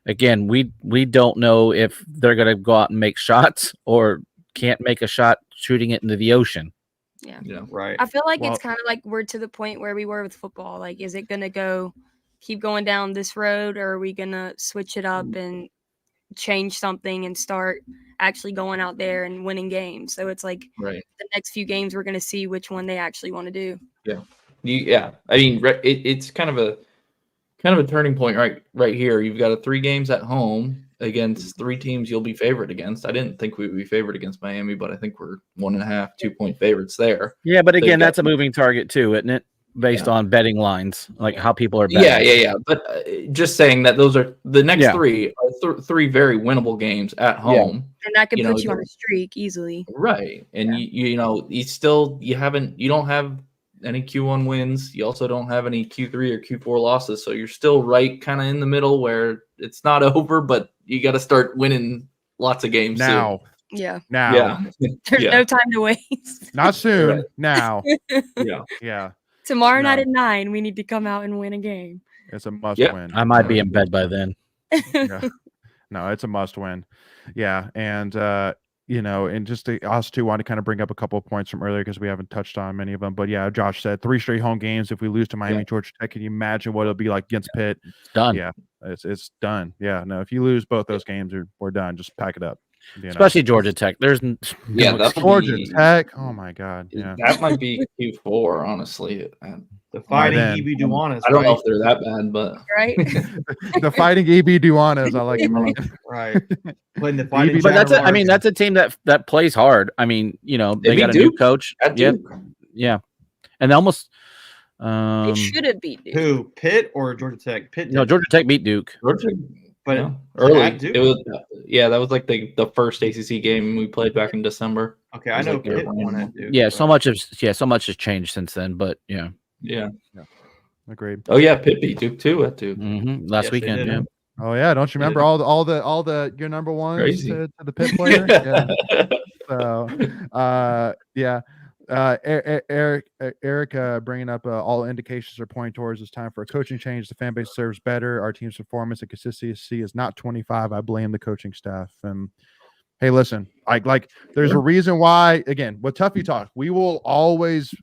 [SPEAKER 2] Again, we don't know if they're going to go out and make shots or can't make a shot shooting it into the ocean.
[SPEAKER 5] Yeah,
[SPEAKER 3] right.
[SPEAKER 5] I feel like it's kind of like we're to the point where we were with football. Like, is it going to keep going down this road, or are we going to switch it up and change something and start actually going out there and winning games? So it's like the next few games, we're going to see which one they actually want to do.
[SPEAKER 4] Yeah. I mean, it's kind of a turning point right here. You've got 3 games at home against 3 teams you'll be favored against. I didn't think we would be favored against Miami, but I think we're 1.5, 2 point favorites there.
[SPEAKER 2] Yeah, but again, that's a moving target too, isn't it? based on betting lines, like how people are
[SPEAKER 4] Yeah,
[SPEAKER 2] betting.
[SPEAKER 4] yeah. But just saying that those are the next
[SPEAKER 2] Yeah.
[SPEAKER 4] three are three very winnable games at home.
[SPEAKER 5] And that could
[SPEAKER 4] You know,
[SPEAKER 5] put you on a streak easily.
[SPEAKER 4] Right. And you know, you don't have any Q1 wins. You also don't have any Q3 or Q4 losses. So you're still right kind of in the middle where it's not over, but you got to start winning lots of games
[SPEAKER 1] Now.
[SPEAKER 5] Yeah.
[SPEAKER 1] Now.
[SPEAKER 4] Yeah.
[SPEAKER 5] There's
[SPEAKER 4] Yeah.
[SPEAKER 5] no time to waste.
[SPEAKER 1] Not soon.
[SPEAKER 4] Right.
[SPEAKER 1] Now.
[SPEAKER 4] Yeah.
[SPEAKER 1] Yeah.
[SPEAKER 5] Tomorrow
[SPEAKER 1] No.
[SPEAKER 5] night at 9, we need to come out and win a game.
[SPEAKER 1] It's a must
[SPEAKER 4] Yep.
[SPEAKER 1] win.
[SPEAKER 2] I might be in bed by then.
[SPEAKER 1] Yeah. No, it's a must win. Yeah. And and just to us too want to kind of bring up a couple of points from earlier because we haven't touched on many of them. But yeah, Josh said 3 straight home games. If we lose to Miami, Georgia Tech, can you imagine what it'll be like against Pitt?
[SPEAKER 2] It's done.
[SPEAKER 1] Yeah, it's done. Yeah, no, if you lose both those games, we're done. Just pack it up.
[SPEAKER 2] Especially Georgia Tech. There's
[SPEAKER 4] that's
[SPEAKER 1] Georgia Tech. Oh my God. Yeah.
[SPEAKER 4] That might be Q4, honestly.
[SPEAKER 3] The fighting
[SPEAKER 1] then.
[SPEAKER 3] EB Duanas.
[SPEAKER 4] I don't know if they're that bad, but
[SPEAKER 5] Right?
[SPEAKER 1] The fighting EB Duanas. I like it.
[SPEAKER 3] Right. Playing the fighting.
[SPEAKER 2] But that's
[SPEAKER 3] Jaguars.
[SPEAKER 2] that's a team that plays hard. I mean, they
[SPEAKER 4] beat
[SPEAKER 2] got a new
[SPEAKER 4] Duke
[SPEAKER 2] coach.
[SPEAKER 4] at
[SPEAKER 2] Yeah,
[SPEAKER 4] Duke.
[SPEAKER 2] yeah, and they almost.
[SPEAKER 5] They should have beat Duke.
[SPEAKER 3] Who? Pitt or Georgia Tech? Pitt.
[SPEAKER 2] No,
[SPEAKER 3] did.
[SPEAKER 2] Georgia Tech beat Duke.
[SPEAKER 4] Georgia,
[SPEAKER 3] But
[SPEAKER 4] yeah,
[SPEAKER 3] at
[SPEAKER 4] early.
[SPEAKER 3] Duke?
[SPEAKER 4] It was that was like the first ACC game we played back in December.
[SPEAKER 3] Okay, I
[SPEAKER 4] It was
[SPEAKER 3] know
[SPEAKER 4] like their
[SPEAKER 3] Pitt won at Duke.
[SPEAKER 2] Yeah,
[SPEAKER 3] but-
[SPEAKER 2] so much has changed since then. But yeah,
[SPEAKER 4] Yeah.
[SPEAKER 1] Agreed.
[SPEAKER 4] Oh yeah, Pitt beat Duke too at Duke.
[SPEAKER 2] last
[SPEAKER 3] Yes, they
[SPEAKER 2] weekend.
[SPEAKER 3] did.
[SPEAKER 2] Yeah,
[SPEAKER 1] Oh yeah, don't you remember all the your number ones
[SPEAKER 4] Crazy.
[SPEAKER 1] to the Pitt player? Yeah. So, Eric, bringing up all indications are pointing towards it's time for a coaching change. The fan base deserves better. Our team's performance and consistency is not 25. I blame the coaching staff. And hey, listen, like there's a reason why. Again, with Tuffy talk, we will always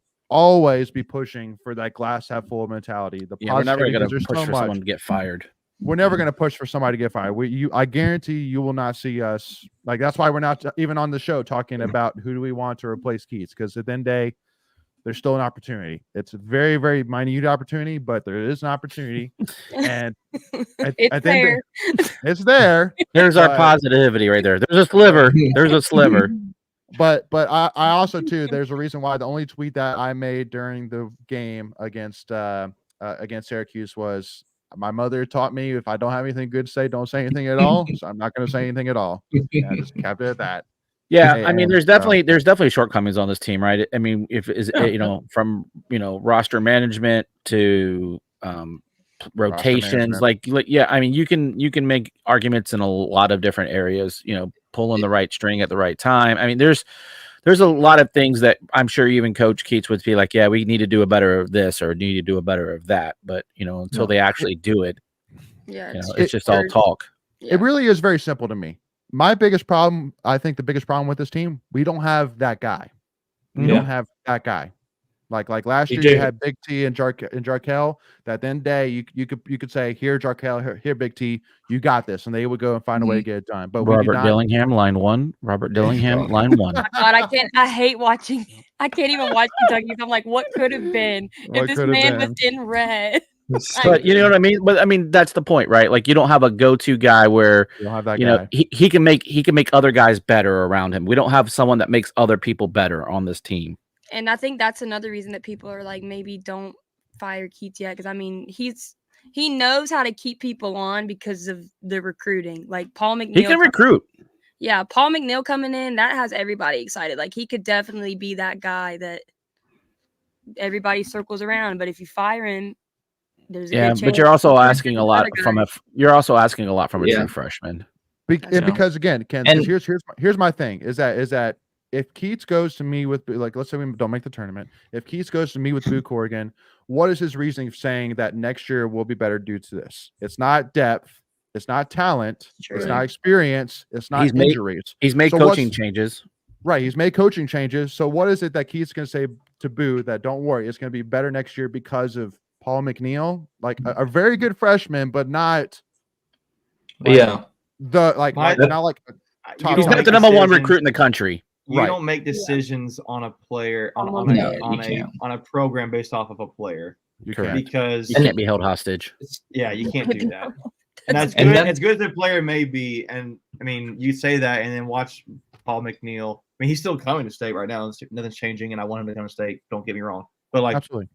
[SPEAKER 1] be pushing for that glass half full mentality. The
[SPEAKER 2] we're never
[SPEAKER 1] positivity,
[SPEAKER 2] going
[SPEAKER 1] 'cause
[SPEAKER 2] to
[SPEAKER 1] there's
[SPEAKER 2] push
[SPEAKER 1] so
[SPEAKER 2] for
[SPEAKER 1] much.
[SPEAKER 2] someone to get fired.
[SPEAKER 1] We're never going to push for somebody to get fired. I guarantee you will not see us. Like, that's why we're not even on the show talking about who do we want to replace Keats, because at the end of the day, there's still an opportunity. It's a very, very minute opportunity, but there is an opportunity. And
[SPEAKER 5] It's there.
[SPEAKER 1] It's there.
[SPEAKER 2] There's our
[SPEAKER 1] But-
[SPEAKER 2] positivity right there. There's a sliver. There's a sliver.
[SPEAKER 1] But I also too, there's a reason why the only tweet that I made during the game against Syracuse was, my mother taught me if I don't have anything good to say, don't say anything at all. So I'm not going to say anything at all. I just kept it at that.
[SPEAKER 2] Yeah,
[SPEAKER 1] Hey,
[SPEAKER 2] I mean,
[SPEAKER 1] and,
[SPEAKER 2] there's definitely shortcomings on this team, right? I mean, from roster management to rotations,
[SPEAKER 1] management.
[SPEAKER 2] I mean, you can make arguments in a lot of different areas. Pulling the right string at the right time. I mean, there's a lot of things that I'm sure even Coach Keats would be like, yeah, we need to do a better of this or need to do a better of that. But until they actually do it,
[SPEAKER 5] Yeah,
[SPEAKER 2] it's just all talk.
[SPEAKER 5] Yeah.
[SPEAKER 1] It really is very simple to me. My biggest problem, I think the biggest problem with this team, we don't have that guy. We don't have that guy. Like last year, you had Big T and Jarkel. That then day you could say, here Jarkel, here Big T, you got this, and they would go and find a way to get it done. But
[SPEAKER 2] Robert Dillingham, line 1. Robert Dillingham, line 1.
[SPEAKER 5] God, I hate watching. I can't even watch Kentucky. I'm like, what could have been if this man was in red?
[SPEAKER 2] But you know what I mean? But I mean, that's the point, right? Like, you don't have a go-to guy where
[SPEAKER 1] you don't have that guy.
[SPEAKER 2] He can make other guys better around him. We don't have someone that makes other people better on this team.
[SPEAKER 5] And I think that's another reason that people are like, maybe don't fire Keats yet, because I mean, he knows how to keep people on because of the recruiting. Like Paul McNeil,
[SPEAKER 2] he can recruit.
[SPEAKER 5] Yeah, Paul McNeil coming in, that has everybody excited. Like, he could definitely be that guy that everybody circles around. But if you fire him, there's a good chance
[SPEAKER 2] but you're also asking a lot
[SPEAKER 5] other
[SPEAKER 2] from
[SPEAKER 5] guys.
[SPEAKER 2] a true freshman.
[SPEAKER 1] Because again, Ken,
[SPEAKER 4] And-
[SPEAKER 1] here's my thing is that if Keats goes to me with, like, let's say we don't make the tournament, if Keats goes to me with Duke Oregon, what is his reasoning for saying that next year will be better due to this? It's not depth, it's not talent, it's not experience, it's not injuries.
[SPEAKER 2] He's made coaching changes.
[SPEAKER 1] Right, he's made coaching changes. So what is it that Keats going to say to Boo that don't worry, it's going to be better next year because of Paul McNeil, like a very good freshman, but not not like
[SPEAKER 2] he's not the number one recruit in the country.
[SPEAKER 3] You don't make decisions on a player on a program based off of a player. Because
[SPEAKER 2] you can't be held hostage.
[SPEAKER 3] Yeah, you can't do that. And that's good. As good as the player may be, and I mean, you say that, and then watch Paul McNeil. I mean, he's still coming to state right now. Nothing's changing, and I want him to come to state. Don't get me wrong, but like,
[SPEAKER 1] absolutely.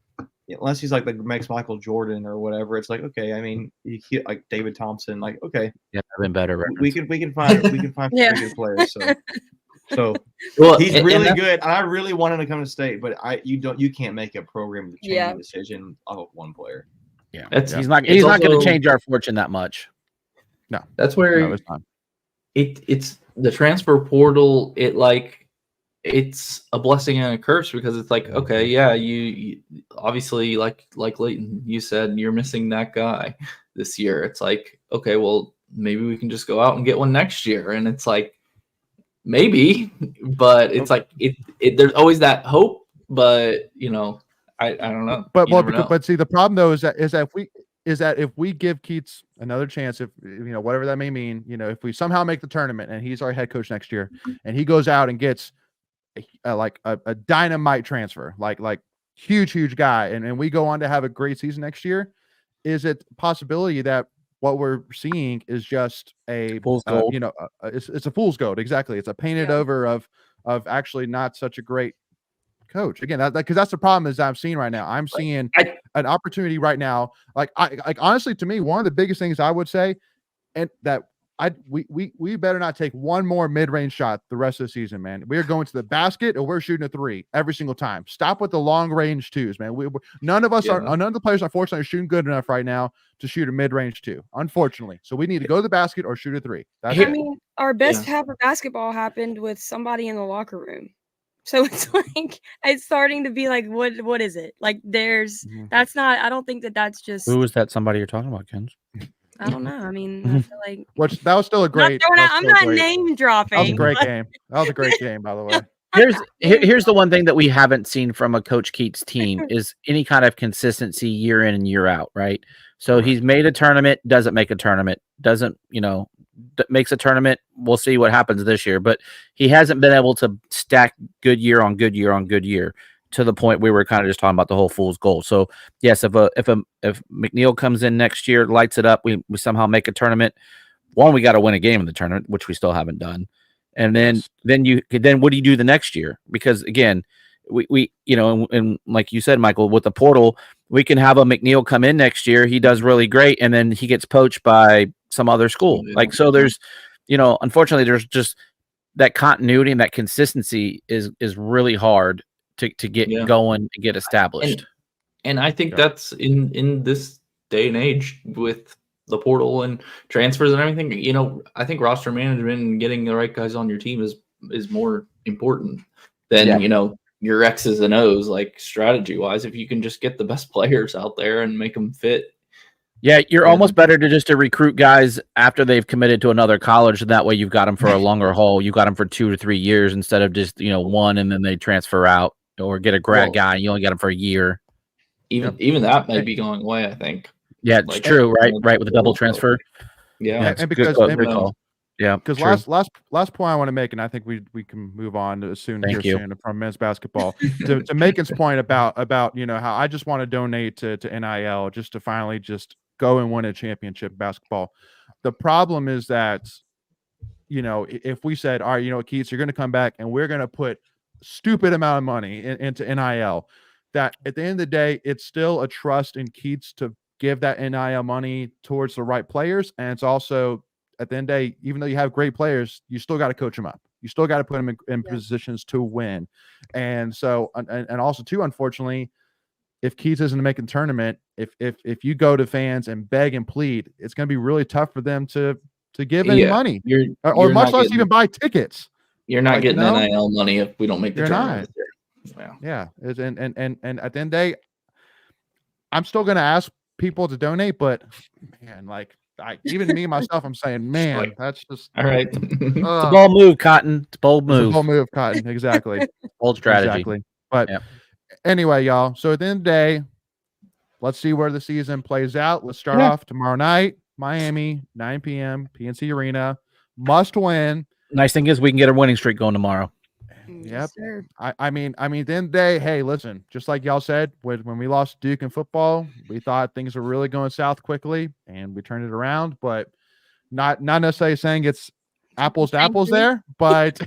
[SPEAKER 3] unless he's like the next Michael Jordan or whatever, it's like, okay, I mean, like David Thompson, like, okay,
[SPEAKER 2] Yeah, I've been better.
[SPEAKER 3] we can find some
[SPEAKER 5] Yeah.
[SPEAKER 3] pretty good players. So
[SPEAKER 4] Well,
[SPEAKER 3] he's
[SPEAKER 4] and
[SPEAKER 3] really
[SPEAKER 4] that's-
[SPEAKER 3] good, and I really want him to come to state, but you can't make a program to change
[SPEAKER 5] Yeah.
[SPEAKER 3] a decision of one player.
[SPEAKER 2] Yeah,
[SPEAKER 4] That's-
[SPEAKER 2] he's not
[SPEAKER 4] it's
[SPEAKER 2] going to
[SPEAKER 4] also-
[SPEAKER 2] change our fortune that much.
[SPEAKER 4] That's where
[SPEAKER 1] No, it's not.
[SPEAKER 4] it's the transfer portal. It's a blessing and a curse because it's like, okay, yeah, you obviously like Leighton, you said you're missing that guy this year. It's like, okay, well, maybe we can just go out and get one next year. And it's like, maybe, but it's like there's always that hope, but I don't know.
[SPEAKER 1] But
[SPEAKER 4] You never know.
[SPEAKER 1] but see, the problem though is that if we give Keats another chance, if whatever that may mean, if we somehow make the tournament and he's our head coach next year, and he goes out and gets a dynamite transfer, like huge guy, and we go on to have a great season next year, is it a possibility that what we're seeing is just a
[SPEAKER 2] Fool's gold.
[SPEAKER 1] It's a fool's gold, exactly. It's a painted over of actually not such a great coach. Again, because that's the problem is I'm seeing right now. I'm seeing an opportunity right now. Like honestly, to me, one of the biggest things I would say, and that we better not take one more mid-range shot the rest of the season, man. We are going to the basket or we're shooting a three every single time. Stop with the long range twos, man. None of the players unfortunately are shooting good enough right now to shoot a mid-range two, unfortunately. So we need to go to the basket or shoot a three. That's
[SPEAKER 5] I
[SPEAKER 1] it.
[SPEAKER 5] mean, our best half of basketball happened with somebody in the locker room. So it's like it's starting to be like, what is it? Like that's not. I don't think that's just.
[SPEAKER 2] Who is that somebody you're talking about, Ken?
[SPEAKER 5] I don't know. I mean, I feel like
[SPEAKER 1] That was still a great.
[SPEAKER 5] I'm not name dropping.
[SPEAKER 1] That was a great game. That was a great game, by the way.
[SPEAKER 2] Here's the one thing that we haven't seen from a Coach Keats team is any kind of consistency year in and year out, right? So he's made a tournament, doesn't make a tournament, doesn't, makes a tournament. We'll see what happens this year, but he hasn't been able to stack good year on good year on good year to the point we were kind of just talking about the whole fool's gold. So yes, if McNeil comes in next year, lights it up, we somehow make a tournament. One, we got to win a game in the tournament, which we still haven't done. And then what do you do the next year? Because again, we and like you said, Michael, with the portal, we can have a McNeil come in next year. He does really great, and then he gets poached by some other school. So there's, unfortunately, there's just that continuity and that consistency is really hard to get going and get established.
[SPEAKER 4] And I think that's in this day and age with the portal and transfers and everything, I think roster management and getting the right guys on your team is more important than, your X's and O's, like strategy wise. If you can just get the best players out there and make them fit.
[SPEAKER 2] Yeah, you're almost better to recruit guys after they've committed to another college. And that way you've got them for a longer haul. You got them for 2 to 3 years instead of just, one and then they transfer out, or get a grad guy. You only got them for a year.
[SPEAKER 4] Even that may be going away, I think.
[SPEAKER 2] Yeah, it's true, right? Right, with a double transfer.
[SPEAKER 1] Yeah, and because last point I want to make, and I think we can move on soon from men's basketball to Macon's point about how I just want to donate to NIL just to finally just go and win a championship in basketball. The problem is that if we said, all right, Keats, you're going to come back and we're going to put stupid amount of money into NIL, that at the end of the day, it's still a trust in Keats to give that NIL money towards the right players. And it's also, at the end of the day, even though you have great players, you still got to coach them up. You still got to put them in positions to win. And so, and also too, unfortunately, if Keats isn't making tournament, if you go to fans and beg and plead, it's going to be really tough for them to give any money or much less even buy tickets.
[SPEAKER 4] You're not getting NIL money if we don't make the tournament.
[SPEAKER 1] Yeah. And at the end of the day, I'm still going to ask people to donate, but man, even me myself, I'm saying, man, that's just
[SPEAKER 4] all right.
[SPEAKER 2] It's a bold move, Cotton. It's a bold move.
[SPEAKER 1] It's a bold move, Cotton. Exactly.
[SPEAKER 2] Bold strategy.
[SPEAKER 1] Exactly. But anyway, y'all. So at the end of the day, let's see where the season plays out. Let's start off tomorrow night, Miami, 9 p.m., PNC Arena. Must win.
[SPEAKER 2] Nice thing is we can get a winning streak going tomorrow.
[SPEAKER 1] Yep. Yes, I mean, at the end of the day, hey, listen, just like y'all said, when we lost Duke in football, we thought things were really going south quickly, and we turned it around. But not necessarily saying it's apples to apples there, but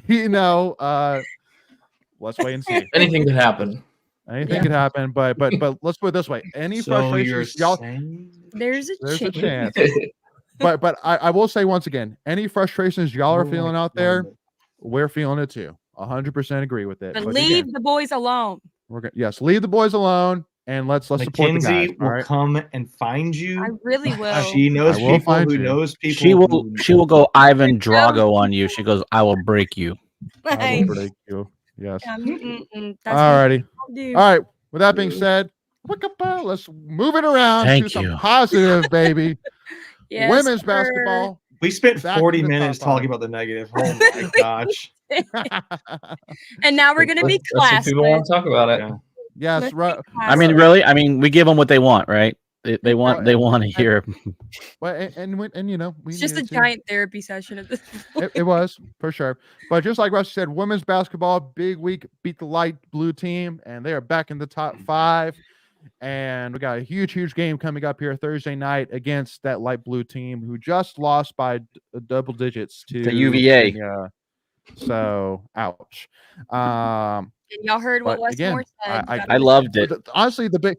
[SPEAKER 1] let's wait and see.
[SPEAKER 4] Anything could happen.
[SPEAKER 1] Anything could happen, but let's put it this way: any
[SPEAKER 3] So you're
[SPEAKER 1] frustrations, y'all,
[SPEAKER 3] saying
[SPEAKER 5] There's a chance.
[SPEAKER 1] chance. But I will say once again, any frustrations y'all are feeling out there, we're feeling it too. 100% agree with it.
[SPEAKER 5] But
[SPEAKER 1] But
[SPEAKER 5] leave
[SPEAKER 1] again,
[SPEAKER 5] the boys alone.
[SPEAKER 1] we're gonna leave the boys alone and let's support the guys.
[SPEAKER 3] Mackenzie
[SPEAKER 1] All
[SPEAKER 3] will
[SPEAKER 1] right.
[SPEAKER 3] come and find
[SPEAKER 5] I
[SPEAKER 3] you.
[SPEAKER 5] really will.
[SPEAKER 3] She knows
[SPEAKER 1] I will
[SPEAKER 3] people
[SPEAKER 1] find
[SPEAKER 3] who
[SPEAKER 1] you.
[SPEAKER 3] knows people.
[SPEAKER 2] She will go Ivan Drago on you. She goes, I will break you.
[SPEAKER 1] I will break you. Yes.
[SPEAKER 5] That's
[SPEAKER 1] Alrighty.
[SPEAKER 5] what do.
[SPEAKER 1] All right. With that being said, let's move it around
[SPEAKER 2] Thank
[SPEAKER 1] to some
[SPEAKER 2] you.
[SPEAKER 1] positive, baby.
[SPEAKER 5] Yes,
[SPEAKER 1] Women's
[SPEAKER 5] sir.
[SPEAKER 1] basketball.
[SPEAKER 3] We spent
[SPEAKER 1] Back
[SPEAKER 3] 40
[SPEAKER 1] in the
[SPEAKER 3] minutes
[SPEAKER 1] top five.
[SPEAKER 3] talking about the negative. Oh my gosh.
[SPEAKER 5] And now we're gonna be
[SPEAKER 4] That's what people want
[SPEAKER 5] classless.
[SPEAKER 4] to talk about it.
[SPEAKER 3] Yeah.
[SPEAKER 1] Yes,
[SPEAKER 5] Let's be
[SPEAKER 1] right.
[SPEAKER 2] I mean,
[SPEAKER 5] classless.
[SPEAKER 2] really? I mean, we give them what they want, right? They want to hear.
[SPEAKER 1] But and you know, we
[SPEAKER 5] It's just a
[SPEAKER 1] needed to.
[SPEAKER 5] giant therapy session at this point.
[SPEAKER 1] It was for sure. But just like Russ said, women's basketball, big week, beat the light blue team, and they are back in the top 5. And we got a huge game coming up here Thursday night against that light blue team who just lost by double digits to
[SPEAKER 2] UVA.
[SPEAKER 1] Virginia. So ouch.
[SPEAKER 5] And y'all heard what
[SPEAKER 1] But again,
[SPEAKER 5] Westmore said.
[SPEAKER 2] I loved it.
[SPEAKER 1] honestly, the big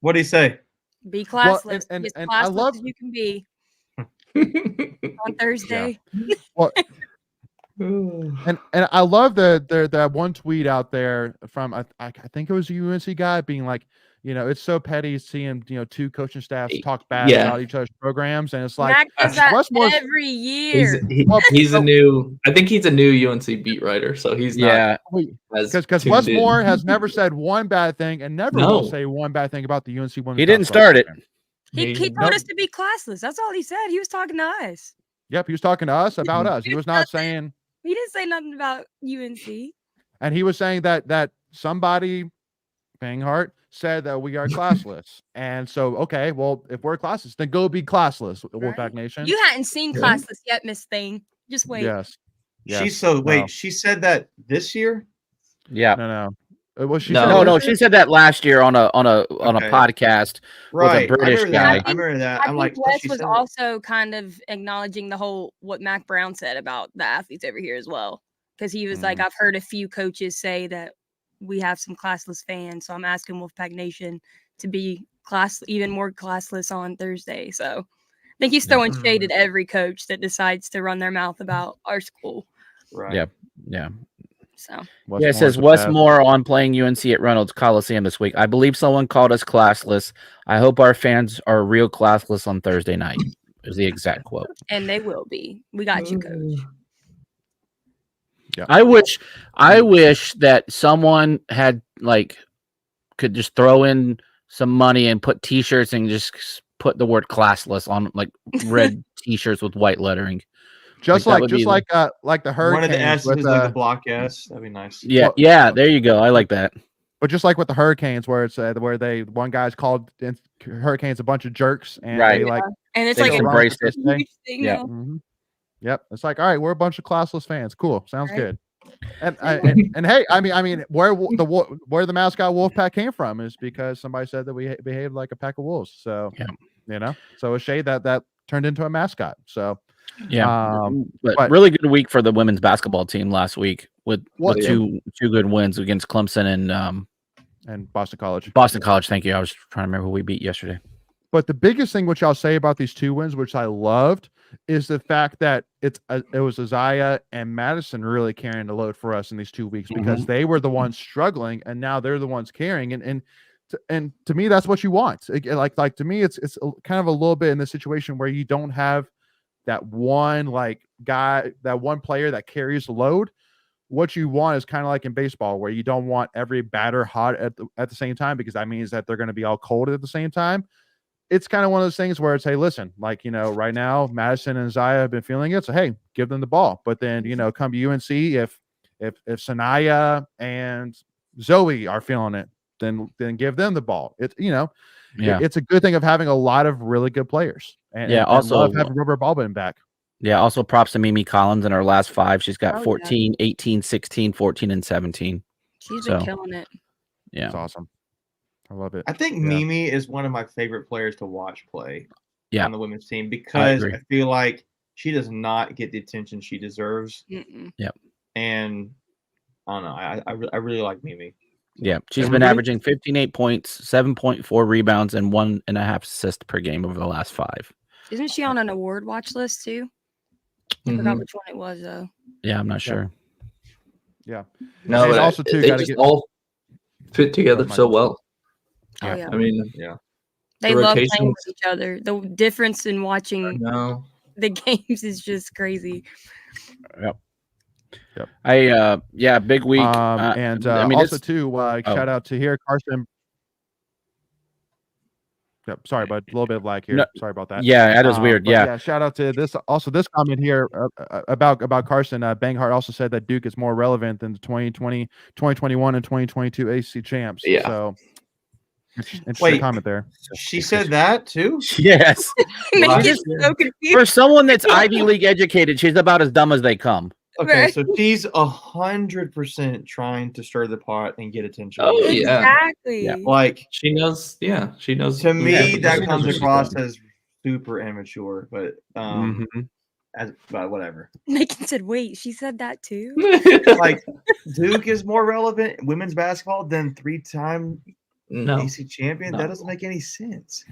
[SPEAKER 3] What do you say?
[SPEAKER 5] Be
[SPEAKER 1] Well,
[SPEAKER 5] classless.
[SPEAKER 1] and
[SPEAKER 5] Be as
[SPEAKER 1] I
[SPEAKER 5] classless
[SPEAKER 1] love-
[SPEAKER 5] as you can be on Thursday.
[SPEAKER 1] well, and I love that one tweet out there from I think it was a UNC guy being like, you know, it's so petty seeing, you know, 2 coaching staffs talk bad
[SPEAKER 4] Yeah.
[SPEAKER 1] about each other's programs, and it's like
[SPEAKER 5] Mac does that
[SPEAKER 1] Westmore's-
[SPEAKER 5] every year.
[SPEAKER 4] He's a new. I think he's a new UNC beat writer, so he's not
[SPEAKER 1] because
[SPEAKER 4] tuned
[SPEAKER 1] Westmore
[SPEAKER 4] in.
[SPEAKER 1] has never said one bad thing and never
[SPEAKER 4] No.
[SPEAKER 1] will say one bad thing about the UNC women's.
[SPEAKER 2] He didn't
[SPEAKER 1] basketball
[SPEAKER 2] start it.
[SPEAKER 1] program.
[SPEAKER 5] He told
[SPEAKER 1] Nope.
[SPEAKER 5] us to be classless. That's all he said. He was talking to us.
[SPEAKER 1] Yep, he was talking to us about us. He was not saying,
[SPEAKER 5] He didn't say nothing about UNC.
[SPEAKER 1] and he was saying that somebody, Banghart, said that we are classless. And so, okay, well, if we're classless, then go be classless, Wolfpack Nation.
[SPEAKER 5] You hadn't seen classless yet, Miss Thing. Just wait.
[SPEAKER 1] Yes.
[SPEAKER 3] She said that this year?
[SPEAKER 2] Yeah.
[SPEAKER 1] No. Well, she
[SPEAKER 2] No, she said that last year on a podcast with a British guy.
[SPEAKER 3] I remember that.
[SPEAKER 5] I
[SPEAKER 3] I'm like,
[SPEAKER 5] think Wes
[SPEAKER 3] she
[SPEAKER 5] was
[SPEAKER 3] said that.
[SPEAKER 5] also kind of acknowledging the whole what Mac Brown said about the athletes over here as well. Because he was like, I've heard a few coaches say that we have some classless fans. So I'm asking Wolfpack Nation to be even more classless on Thursday. So I think he's throwing shade at every coach that decides to run their mouth about our school.
[SPEAKER 3] Right.
[SPEAKER 2] Yeah.
[SPEAKER 5] So
[SPEAKER 2] it says Westmore on playing UNC at Reynolds Coliseum this week. I believe someone called us classless. I hope our fans are real classless on Thursday night. Is the exact quote.
[SPEAKER 5] And they will be. We got you, coach.
[SPEAKER 1] Yeah.
[SPEAKER 2] I wish that someone had could just throw in some money and put T-shirts and just put the word classless on red T-shirts with white lettering.
[SPEAKER 1] Like the Hurricanes.
[SPEAKER 3] One of the S's
[SPEAKER 1] with,
[SPEAKER 3] is like the block S. That'd be nice.
[SPEAKER 2] Yeah, there you go. I like that.
[SPEAKER 1] But just like with the Hurricanes, where it's where one guy's called Hurricanes a bunch of jerks, and
[SPEAKER 2] right,
[SPEAKER 5] and it's
[SPEAKER 2] they
[SPEAKER 5] like
[SPEAKER 2] embraced it.
[SPEAKER 5] Yeah.
[SPEAKER 1] Yep. It's like, all right, we're a bunch of classless fans. Cool. Sounds good. And hey, I mean, where the mascot Wolfpack came from is because somebody said that we behaved like a pack of wolves. So you know, so a shade that turned into a mascot. So
[SPEAKER 2] but really good week for the women's basketball team last week with two good wins against Clemson
[SPEAKER 1] and Boston College.
[SPEAKER 2] Boston College, thank you. I was trying to remember who we beat yesterday.
[SPEAKER 1] But the biggest thing which I'll say about these 2 wins, which I loved, is the fact that it was Isaiah and Madison really carrying the load for us in these 2 weeks because they were the ones struggling and now they're the ones carrying. And to me, that's what you want. Like to me, it's kind of a little bit in the situation where you don't have that one guy, that one player that carries the load. What you want is kind of like in baseball, where you don't want every batter hot at the same time, because that means that they're going to be all cold at the same time. It's kind of one of those things where it's, hey, listen, right now Madison and Isaiah have been feeling it, so hey, give them the ball. But then come to UNC, if Sanaya and Zoe are feeling it, then give them the ball. It's a good thing of having a lot of really good players. And
[SPEAKER 2] also
[SPEAKER 1] love having Rubber Ballbin back.
[SPEAKER 2] Yeah, also props to Mimi Collins in her last 5. She's got 14, 18, 16, 14, and 17.
[SPEAKER 5] She's been killing it.
[SPEAKER 2] Yeah,
[SPEAKER 1] it's awesome. I love it.
[SPEAKER 3] I think Mimi is one of my favorite players to watch play on the women's team because I feel like she does not get the attention she deserves.
[SPEAKER 5] Mm-mm.
[SPEAKER 2] Yep.
[SPEAKER 3] And I don't know. I really like Mimi.
[SPEAKER 2] Yeah, she's been
[SPEAKER 3] Everybody?
[SPEAKER 2] averaging 15.8 points, 7.4 rebounds, and 1.5 assists per game over the last 5.
[SPEAKER 5] Isn't she on an award watch list too? I forgot which one it was though.
[SPEAKER 2] Yeah, I'm not sure.
[SPEAKER 1] Yeah.
[SPEAKER 4] No,
[SPEAKER 1] And
[SPEAKER 4] but
[SPEAKER 1] also, too,
[SPEAKER 4] they
[SPEAKER 1] gotta
[SPEAKER 4] just
[SPEAKER 1] get-
[SPEAKER 4] all fit together
[SPEAKER 1] Mike.
[SPEAKER 4] so well.
[SPEAKER 5] Oh yeah.
[SPEAKER 4] I mean,
[SPEAKER 5] They
[SPEAKER 4] the
[SPEAKER 5] love playing
[SPEAKER 4] rotations-
[SPEAKER 5] with each other. The difference in watching
[SPEAKER 4] no.
[SPEAKER 5] the games is just crazy.
[SPEAKER 1] Yep.
[SPEAKER 2] Big week.
[SPEAKER 1] And
[SPEAKER 2] I mean,
[SPEAKER 1] also
[SPEAKER 2] it's-
[SPEAKER 1] too, shout out to here, Carson. Yep, sorry, but a little bit of lag here.
[SPEAKER 2] No,
[SPEAKER 1] Sorry about that.
[SPEAKER 2] Yeah, that is weird.
[SPEAKER 1] But
[SPEAKER 2] Yeah.
[SPEAKER 1] shout out to this. Also, this comment here about Carson. Banghart also said that Duke is more relevant than the 2020, 2021, and 2022 ACC champs.
[SPEAKER 4] Yeah.
[SPEAKER 1] So, interesting
[SPEAKER 3] Wait.
[SPEAKER 1] comment there.
[SPEAKER 3] She said that too.
[SPEAKER 2] Yes.
[SPEAKER 5] They
[SPEAKER 4] Wow.
[SPEAKER 5] just so confused.
[SPEAKER 2] For someone that's Ivy League educated, she's about as dumb as they come.
[SPEAKER 3] Okay,
[SPEAKER 5] Right.
[SPEAKER 3] so she's 100% trying to stir the pot and get attention.
[SPEAKER 4] Oh, yeah.
[SPEAKER 5] Exactly.
[SPEAKER 2] Yeah.
[SPEAKER 3] Like
[SPEAKER 4] She knows. Yeah, she knows.
[SPEAKER 3] to me,
[SPEAKER 2] Yeah,
[SPEAKER 3] that
[SPEAKER 2] she knows
[SPEAKER 3] comes
[SPEAKER 2] what she's
[SPEAKER 3] across
[SPEAKER 2] doing.
[SPEAKER 3] as super immature. But
[SPEAKER 1] Mhm.
[SPEAKER 3] but whatever.
[SPEAKER 5] Megan said, "Wait, she said that too."
[SPEAKER 3] Like Duke is more relevant in women's basketball than 3-time
[SPEAKER 4] no.
[SPEAKER 3] AC champion.
[SPEAKER 4] No.
[SPEAKER 3] That doesn't make any sense.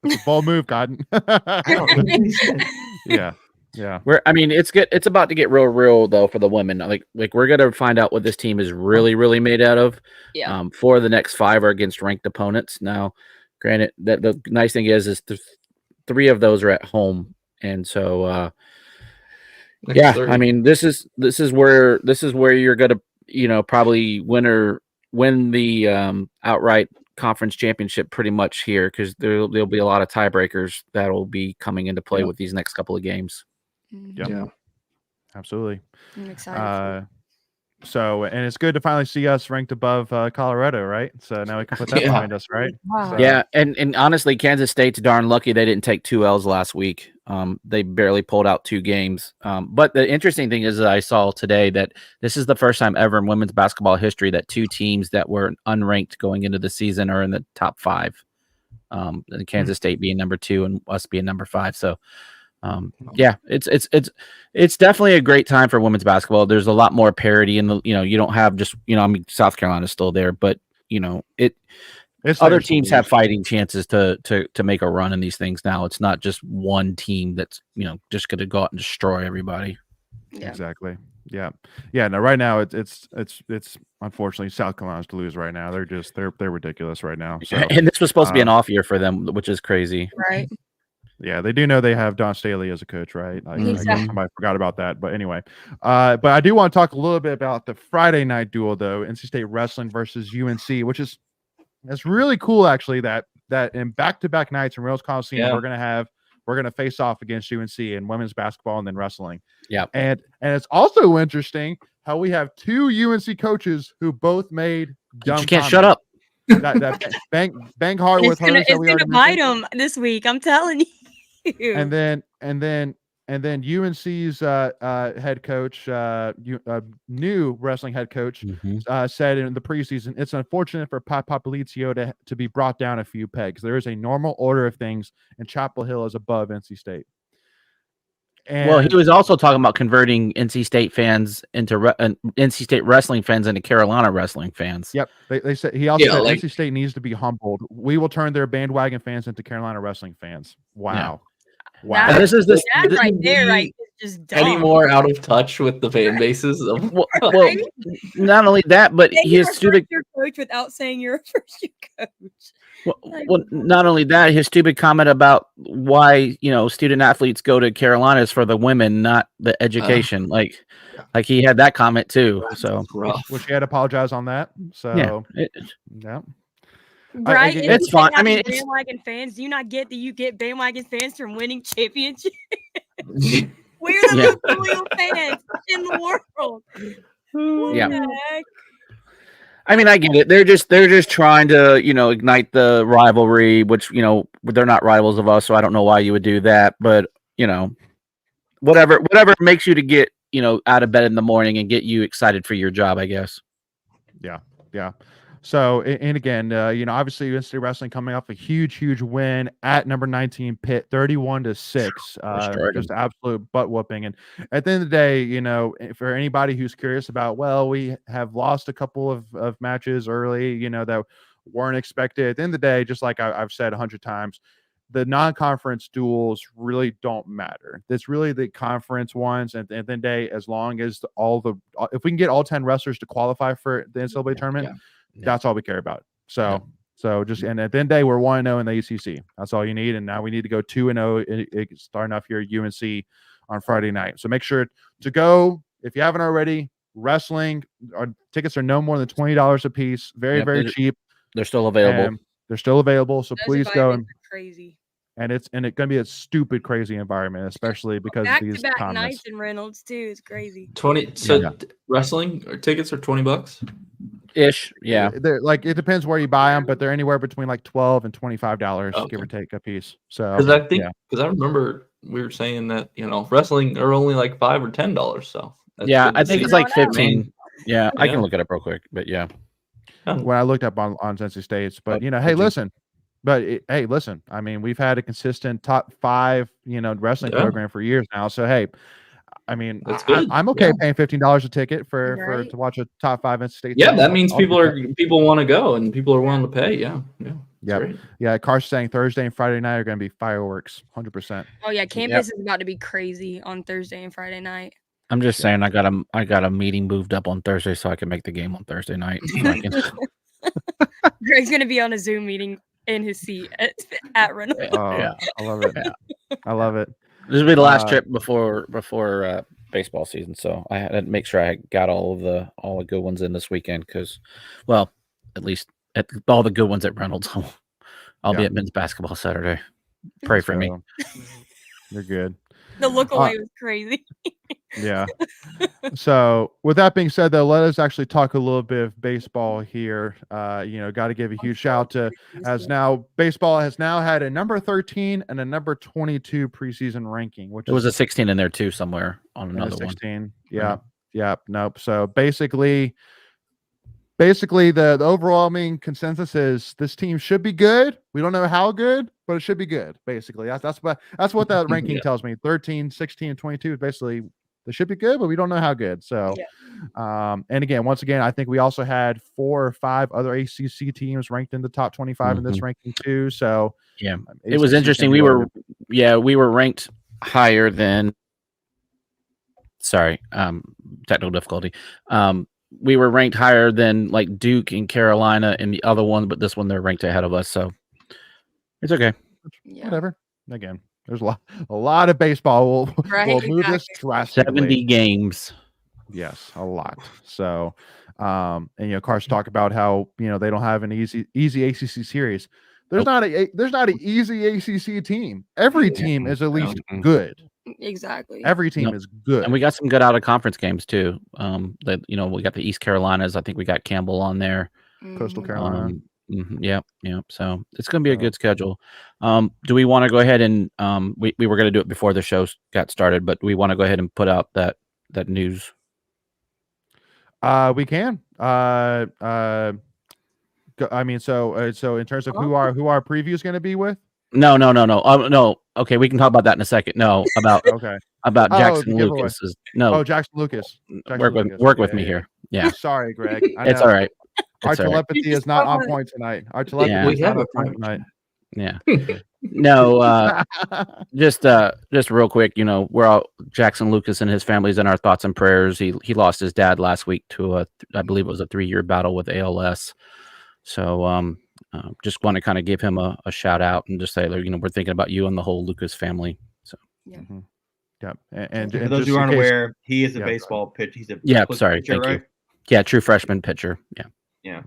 [SPEAKER 1] It's a bold move, Cotton.
[SPEAKER 3] I don't make any sense.
[SPEAKER 1] Yeah. Yeah.
[SPEAKER 2] It's about to get real though for the women. Like we're gonna find out what this team is really made out of.
[SPEAKER 5] Yeah.
[SPEAKER 2] For the next 5 are against ranked opponents. Now, granted, that the nice thing is 3 of those are at home, and so
[SPEAKER 4] Next 30.
[SPEAKER 2] I mean this is where you're gonna probably win the outright conference championship pretty much here, because there'll be a lot of tiebreakers that will be coming into play with these next couple of games.
[SPEAKER 1] Yep.
[SPEAKER 4] Yeah.
[SPEAKER 1] Absolutely.
[SPEAKER 5] I'm excited.
[SPEAKER 1] So, and it's good to finally see us ranked above Colorado, right? So now we can put that
[SPEAKER 4] Yeah.
[SPEAKER 1] behind us, right?
[SPEAKER 5] Wow.
[SPEAKER 1] So-
[SPEAKER 2] Yeah, and honestly, Kansas State's darn lucky they didn't take 2 L's last week. They barely pulled out 2 games. But the interesting thing is that I saw today that this is the first time ever in women's basketball history that 2 teams that were unranked going into the season are in the top 5. And Kansas State being number 2 and us being number 5. So, it's definitely a great time for women's basketball. There's a lot more parity, and you don't have just I mean, South Carolina's still there, but
[SPEAKER 1] It's
[SPEAKER 2] other
[SPEAKER 1] there
[SPEAKER 2] teams
[SPEAKER 1] still.
[SPEAKER 2] have fighting chances to make a run in these things now. It's not just one team that's just going to go out and destroy everybody.
[SPEAKER 5] Yeah.
[SPEAKER 1] Exactly. Yeah. Yeah. No, right now it's unfortunately South Carolina's to lose right now. They're ridiculous right now. So
[SPEAKER 2] And this was supposed to be an off year for them, which is crazy.
[SPEAKER 5] Right.
[SPEAKER 1] yeah, they do know they have Don Staley as a coach, right? I guess
[SPEAKER 5] Exactly.
[SPEAKER 1] somebody forgot about that. But anyway, but I do want to talk a little bit about the Friday night duel though, NC State Wrestling versus UNC, which is it's really cool actually that in back-to-back nights in Rails Coliseum we're gonna face off against UNC in women's basketball and then wrestling.
[SPEAKER 2] Yeah.
[SPEAKER 1] And it's also interesting how we have 2 UNC coaches who both made dumb
[SPEAKER 2] You can't shut up.
[SPEAKER 1] that bang hard with hers that
[SPEAKER 5] It's
[SPEAKER 1] we
[SPEAKER 5] gonna
[SPEAKER 1] already
[SPEAKER 5] bite
[SPEAKER 1] mentioned.
[SPEAKER 5] them this week. I'm telling you.
[SPEAKER 1] And then UNC's head coach, new wrestling head coach, said in the preseason, it's unfortunate for Pat Popolizio to be brought down a few pegs. There is a normal order of things, and Chapel Hill is above NC State.
[SPEAKER 2] Well, he was also talking about converting NC State fans into NC State wrestling fans into Carolina wrestling fans.
[SPEAKER 1] Yep, they said he also said
[SPEAKER 4] like-
[SPEAKER 1] NC State needs to be humbled. We will turn their bandwagon fans into Carolina wrestling fans. Wow. Wow.
[SPEAKER 2] And this is
[SPEAKER 5] That
[SPEAKER 2] this,
[SPEAKER 5] right there, right, is just dumb.
[SPEAKER 4] Any more out of touch with the fan bases of
[SPEAKER 2] well, not only that, but
[SPEAKER 5] Say
[SPEAKER 2] his
[SPEAKER 5] you're a
[SPEAKER 2] stupid
[SPEAKER 5] first-year coach without saying you're a first-year coach.
[SPEAKER 2] well, not only that, his stupid comment about why student athletes go to Carolina is for the women, not the education. Like he had that comment too. So
[SPEAKER 4] rough.
[SPEAKER 1] Which he had to apologize on that. So yeah.
[SPEAKER 5] Right?
[SPEAKER 1] I-
[SPEAKER 5] And
[SPEAKER 1] it's
[SPEAKER 5] you
[SPEAKER 2] fine.
[SPEAKER 5] say
[SPEAKER 2] I mean,
[SPEAKER 5] having
[SPEAKER 2] it's-
[SPEAKER 5] bandwagon fans. Do you not get that you get bandwagon fans from winning championships? We're the
[SPEAKER 2] Yeah.
[SPEAKER 5] most loyal fans in the world. What
[SPEAKER 2] Yeah.
[SPEAKER 5] the heck?
[SPEAKER 2] I mean, I get it. They're just trying to, ignite the rivalry, which, they're not rivals of us, so I don't know why you would do that. But, whatever makes you to get, out of bed in the morning and get you excited for your job, I guess.
[SPEAKER 1] Yeah. So, and again, obviously, UNC Wrestling coming off a huge win at number 19 Pitt, 31-6,
[SPEAKER 2] Destroyed
[SPEAKER 1] just
[SPEAKER 2] them.
[SPEAKER 1] absolute butt whooping. And at the end of the day, for anybody who's curious about, well, we have lost a couple of matches early, that weren't expected. At the end of the day, just like I've said 100 times, the non-conference duels really don't matter. It's really the conference ones, and at the end of the day, as long as if we can get all 10 wrestlers to qualify for the NCAA tournament.
[SPEAKER 4] Yeah.
[SPEAKER 1] That's all we care about. So and at the end of the day, we're 1-0 in the ACC. That's all you need. And now we need to go 2-0 starting off here at UNC on Friday night. So make sure to go, if you haven't already. Wrestling, our tickets are no more than $20 a piece. Very cheap.
[SPEAKER 2] They're still available.
[SPEAKER 1] They're still available. So
[SPEAKER 5] Those
[SPEAKER 1] please go.
[SPEAKER 5] environments are crazy.
[SPEAKER 1] And it's going to be a stupid, crazy environment, especially because of these
[SPEAKER 5] Back-to-back
[SPEAKER 1] comments.
[SPEAKER 5] nights in Reynolds too. It's crazy.
[SPEAKER 4] 20. So wrestling or tickets are $20
[SPEAKER 2] ish. Yeah.
[SPEAKER 1] They're like, it depends where you buy them, but they're anywhere between like $12 and $25, give or take a piece. So
[SPEAKER 4] because I remember we were saying that wrestling are only like $5 or $10. So
[SPEAKER 2] I think it's like 15.
[SPEAKER 4] Yeah,
[SPEAKER 2] I can look it up real quick, but yeah.
[SPEAKER 1] When I looked up on Cincy States, but hey, listen. Hey, listen. I mean, we've had a consistent top 5, wrestling program for years now. So hey, I mean, I'm okay paying $15 a ticket for to watch a top 5 NC State.
[SPEAKER 4] Yeah, that means people want to go and people are willing to pay. Yeah.
[SPEAKER 1] Car's saying Thursday and Friday night are going to be fireworks, 100%.
[SPEAKER 5] Oh yeah, campus is about to be crazy on Thursday and Friday night.
[SPEAKER 2] I'm just saying, I got a meeting moved up on Thursday so I can make the game on Thursday night.
[SPEAKER 5] Greg's gonna be on a Zoom meeting in his seat at Reynolds.
[SPEAKER 1] I love it. I love it.
[SPEAKER 2] This will be the last trip before baseball season, so I had to make sure I got all the good ones in this weekend because, well, at least all the good ones at Reynolds. I'll be at men's basketball Saturday. Pray for me.
[SPEAKER 1] You're good.
[SPEAKER 5] The look away was crazy.
[SPEAKER 1] Yeah. So with that being said, though, let us actually talk a little bit of baseball here. Got to give a huge shout out to baseball has now had a number 13 and a number 22 preseason ranking, which
[SPEAKER 2] was a 16 in there too somewhere on another
[SPEAKER 1] 16. One. Yeah. Yeah. Nope. So basically the overall consensus is this team should be good. We don't know how good, but it should be good. Basically, that's what that ranking tells me. 13, 16, and 22 is basically they should be good, but we don't know how good. So, and once again, I think we also had 4 or 5 other ACC teams ranked in the top 25 in this ranking too. So
[SPEAKER 2] it was interesting. We were ranked higher than. Sorry, technical difficulty. We were ranked higher than like Duke and Carolina and the other one, but this one they're ranked ahead of us, so it's okay.
[SPEAKER 1] Whatever. Again, there's a lot of baseball. We'll move this drastically.
[SPEAKER 2] 70 games.
[SPEAKER 1] Yes, a lot. So, and Cars talk about how they don't have an easy ACC series. There's not an easy ACC team. Every team is at least good.
[SPEAKER 5] Exactly.
[SPEAKER 1] Every team is good.
[SPEAKER 2] And we got some good out of conference games too. We got the East Carolinas. I think we got Campbell on there.
[SPEAKER 1] Coastal Carolina.
[SPEAKER 2] Yeah. So it's going to be a good schedule. Do we want to go ahead and we were going to do it before the show got started, but we want to go ahead and put out that news?
[SPEAKER 1] We can. So in terms of who our preview is going to be with.
[SPEAKER 2] No. No. Okay, we can talk about that in a second. No, about Jackson Lucas.
[SPEAKER 1] Jackson Lucas.
[SPEAKER 2] Work with me here. Yeah.
[SPEAKER 1] Sorry, Greg.
[SPEAKER 2] It's all right.
[SPEAKER 1] Our telepathy is not on point tonight. Our telepathy is not on point tonight.
[SPEAKER 2] Yeah. No. Just real quick. We're all Jackson Lucas and his family's in our thoughts and prayers. He lost his dad last week to I believe it was a 3-year battle with ALS. So just want to kind of give him a shout out and just say, we're thinking about you and the whole Lucas family. So
[SPEAKER 5] yeah.
[SPEAKER 1] And
[SPEAKER 3] for those who aren't aware, he is a baseball pitcher. He's a
[SPEAKER 2] sorry,
[SPEAKER 3] pitcher,
[SPEAKER 2] thank
[SPEAKER 3] right?
[SPEAKER 2] you. Yeah, true freshman pitcher.
[SPEAKER 3] Yeah.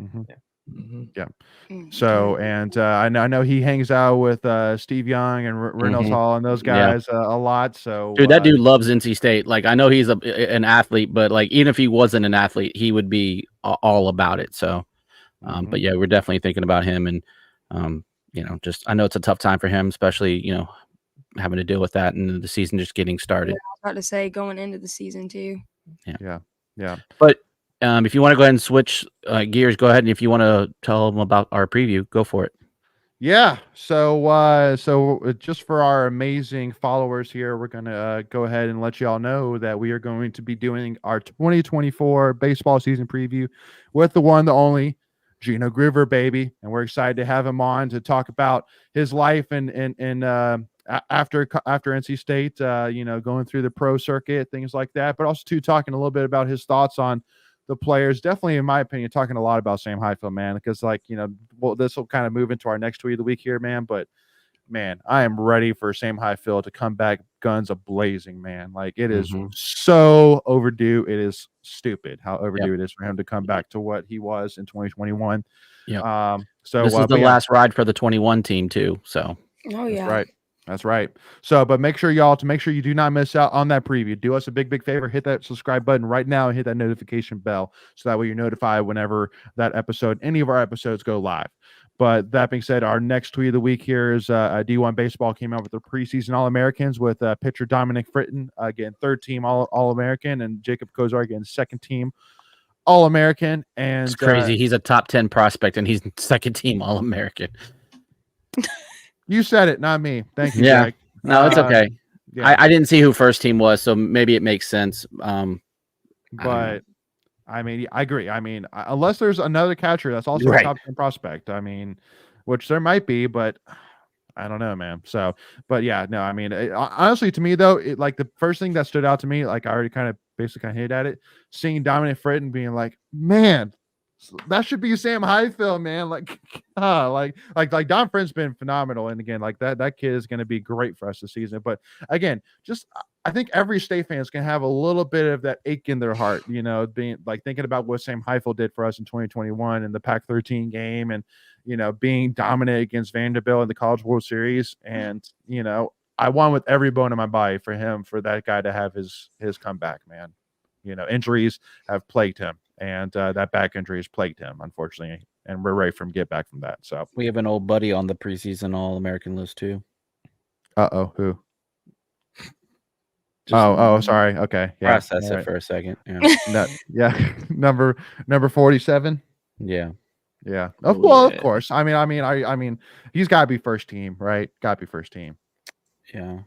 [SPEAKER 1] So and I know he hangs out with Steve Young and Reynolds Hall and those guys a lot. So
[SPEAKER 2] dude, that dude loves NC State. Like I know he's an athlete, but like even if he wasn't an athlete, he would be all about it. So. But yeah, we're definitely thinking about him, and just I know it's a tough time for him, especially having to deal with that and the season just getting started.
[SPEAKER 5] I was about to say going into the season too.
[SPEAKER 1] Yeah.
[SPEAKER 2] But If you want to go ahead and switch gears, go ahead. And if you want to tell them about our preview, go for it.
[SPEAKER 1] Yeah. So just for our amazing followers here, we're gonna go ahead and let you all know that we are going to be doing our 2024 baseball season preview with the one, the only Gino Groover, baby, and we're excited to have him on to talk about his life and after NC State, going through the pro circuit, things like that, but also talking a little bit about his thoughts on the players. Definitely, in my opinion, talking a lot about Sam Highfield, man, because this will kind of move into our next tweet of the week here, man. But man, I am ready for Sam Highfield to come back guns a-blazing, man. Like, it is so overdue. It is stupid how overdue it is for him to come back to what he was in 2021.
[SPEAKER 2] Yeah.
[SPEAKER 1] So
[SPEAKER 2] this is the last ride for the 21 team too. So
[SPEAKER 1] That's right. So, but make sure you do not miss out on that preview. Do us a big favor, hit that subscribe button right now and hit that notification bell so that way you're notified whenever any of our episodes go live. But that being said, our next tweet of the week here is D1 Baseball came out with their preseason All-Americans with pitcher Dominic Fritton, again, third team All-American, and Jacob Kozar, again, second team All-American. And
[SPEAKER 2] it's crazy. He's a top 10 prospect and he's second team All-American.
[SPEAKER 1] You said it, not me. Thank you,
[SPEAKER 2] Yeah.
[SPEAKER 1] Jake.
[SPEAKER 2] No, it's okay.
[SPEAKER 1] Yeah.
[SPEAKER 2] I didn't see who first team was, so maybe it makes sense.
[SPEAKER 1] But I mean, I agree. I mean, unless there's another catcher that's also a top 10 prospect, I mean, which there might be, but I don't know, man. So, but yeah, no, I mean, honestly, to me though, like the first thing that stood out to me, like I already kind of hit at it, seeing Dominic Fritton being like, man, that should be Sam Highfield, man. Like Dom Fritton's been phenomenal, and again, like that kid is going to be great for us this season. But again, just I think every State fan is going to have a little bit of that ache in their heart, being like thinking about what Sam Highfield did for us in 2021 in the Pac-13 game, and being dominant against Vanderbilt in the College World Series, and I want with every bone in my body for that guy to have his comeback, man. Injuries have plagued him, and that back injury has plagued him, unfortunately, and we're ready for him to get back from that. So
[SPEAKER 2] we have an old buddy on the preseason All-American list too.
[SPEAKER 1] Who? Sorry. Okay. Yeah.
[SPEAKER 2] Process it for a second. Yeah.
[SPEAKER 1] Number 47.
[SPEAKER 2] Yeah.
[SPEAKER 1] Yeah. Of course. I mean, he's got to be first team, right? Got to be first team.
[SPEAKER 2] Yeah.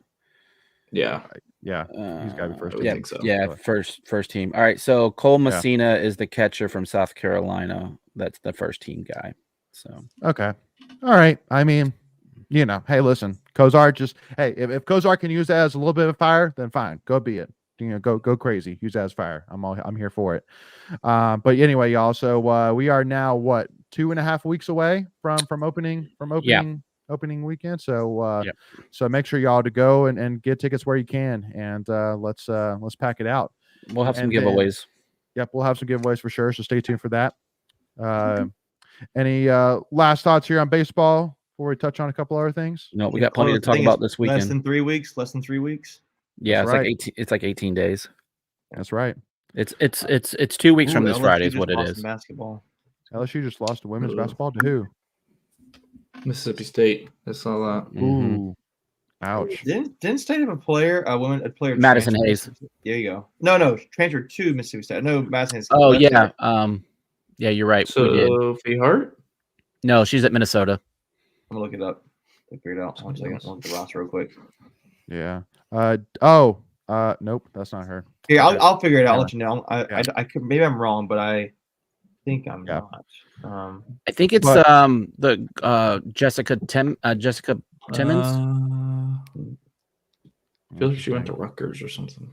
[SPEAKER 4] Yeah.
[SPEAKER 1] Yeah. He's got to be first team.
[SPEAKER 2] Yeah.
[SPEAKER 4] Think so.
[SPEAKER 2] Yeah. First team. All right. So Cole Messina is the catcher from South Carolina. That's the first team guy. So
[SPEAKER 1] okay. All right. I mean, hey, listen, Kozar if Kozar can use that as a little bit of fire, then fine. Go be it. Go crazy. Use that as fire. I'm here for it. But anyway, y'all. So we are now 2.5 weeks away from opening weekend. So so make sure y'all to go and get tickets where you can, and let's pack it out.
[SPEAKER 2] We'll have some giveaways.
[SPEAKER 1] Yep, we'll have some giveaways for sure. So stay tuned for that. Any last thoughts here on baseball before we touch on a couple other things?
[SPEAKER 2] No, we got plenty to talk about this weekend.
[SPEAKER 3] Less than 3 weeks.
[SPEAKER 2] Yeah, it's right. It's like 18 days.
[SPEAKER 1] That's right.
[SPEAKER 2] It's 2 weeks from this Friday is what it is.
[SPEAKER 3] Basketball.
[SPEAKER 1] LSU just lost to women's basketball to who?
[SPEAKER 4] Mississippi State. I saw that.
[SPEAKER 1] Ooh. Ouch.
[SPEAKER 3] Didn't State have a player
[SPEAKER 2] Madison Hayes.
[SPEAKER 3] There you go. No, transferred to Mississippi State. No, Madison Hayes.
[SPEAKER 2] Oh yeah. Yeah, you're right.
[SPEAKER 4] Sophie Hart?
[SPEAKER 2] No, she's at Minnesota.
[SPEAKER 3] I'm gonna look it up. Figure it out. 1 second. I'll look at the roster real quick.
[SPEAKER 1] Yeah. Nope, that's not her.
[SPEAKER 3] Here, I'll figure it out. I'll let you know. I could, maybe I'm wrong, but I think I'm not.
[SPEAKER 2] I think it's the Jessica Timmons.
[SPEAKER 4] I feel like she went to Rutgers or something.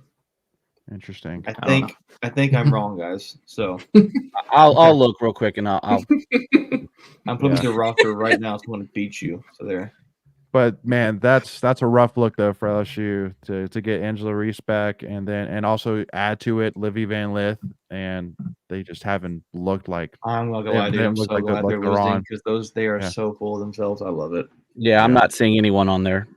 [SPEAKER 1] Interesting.
[SPEAKER 3] I think I'm wrong, guys. So
[SPEAKER 2] I'll look real quick and I'll
[SPEAKER 3] I'm putting the roster right now. So I'm going to beat you. So there.
[SPEAKER 1] But man, that's a rough look though for LSU to get Angela Reese back and also add to it Livy Van Lith, and they just haven't looked like.
[SPEAKER 3] I'm not gonna lie, dude. I'm so glad they're losing because they are so full of themselves. I love it.
[SPEAKER 2] Yeah, I'm not seeing anyone on there.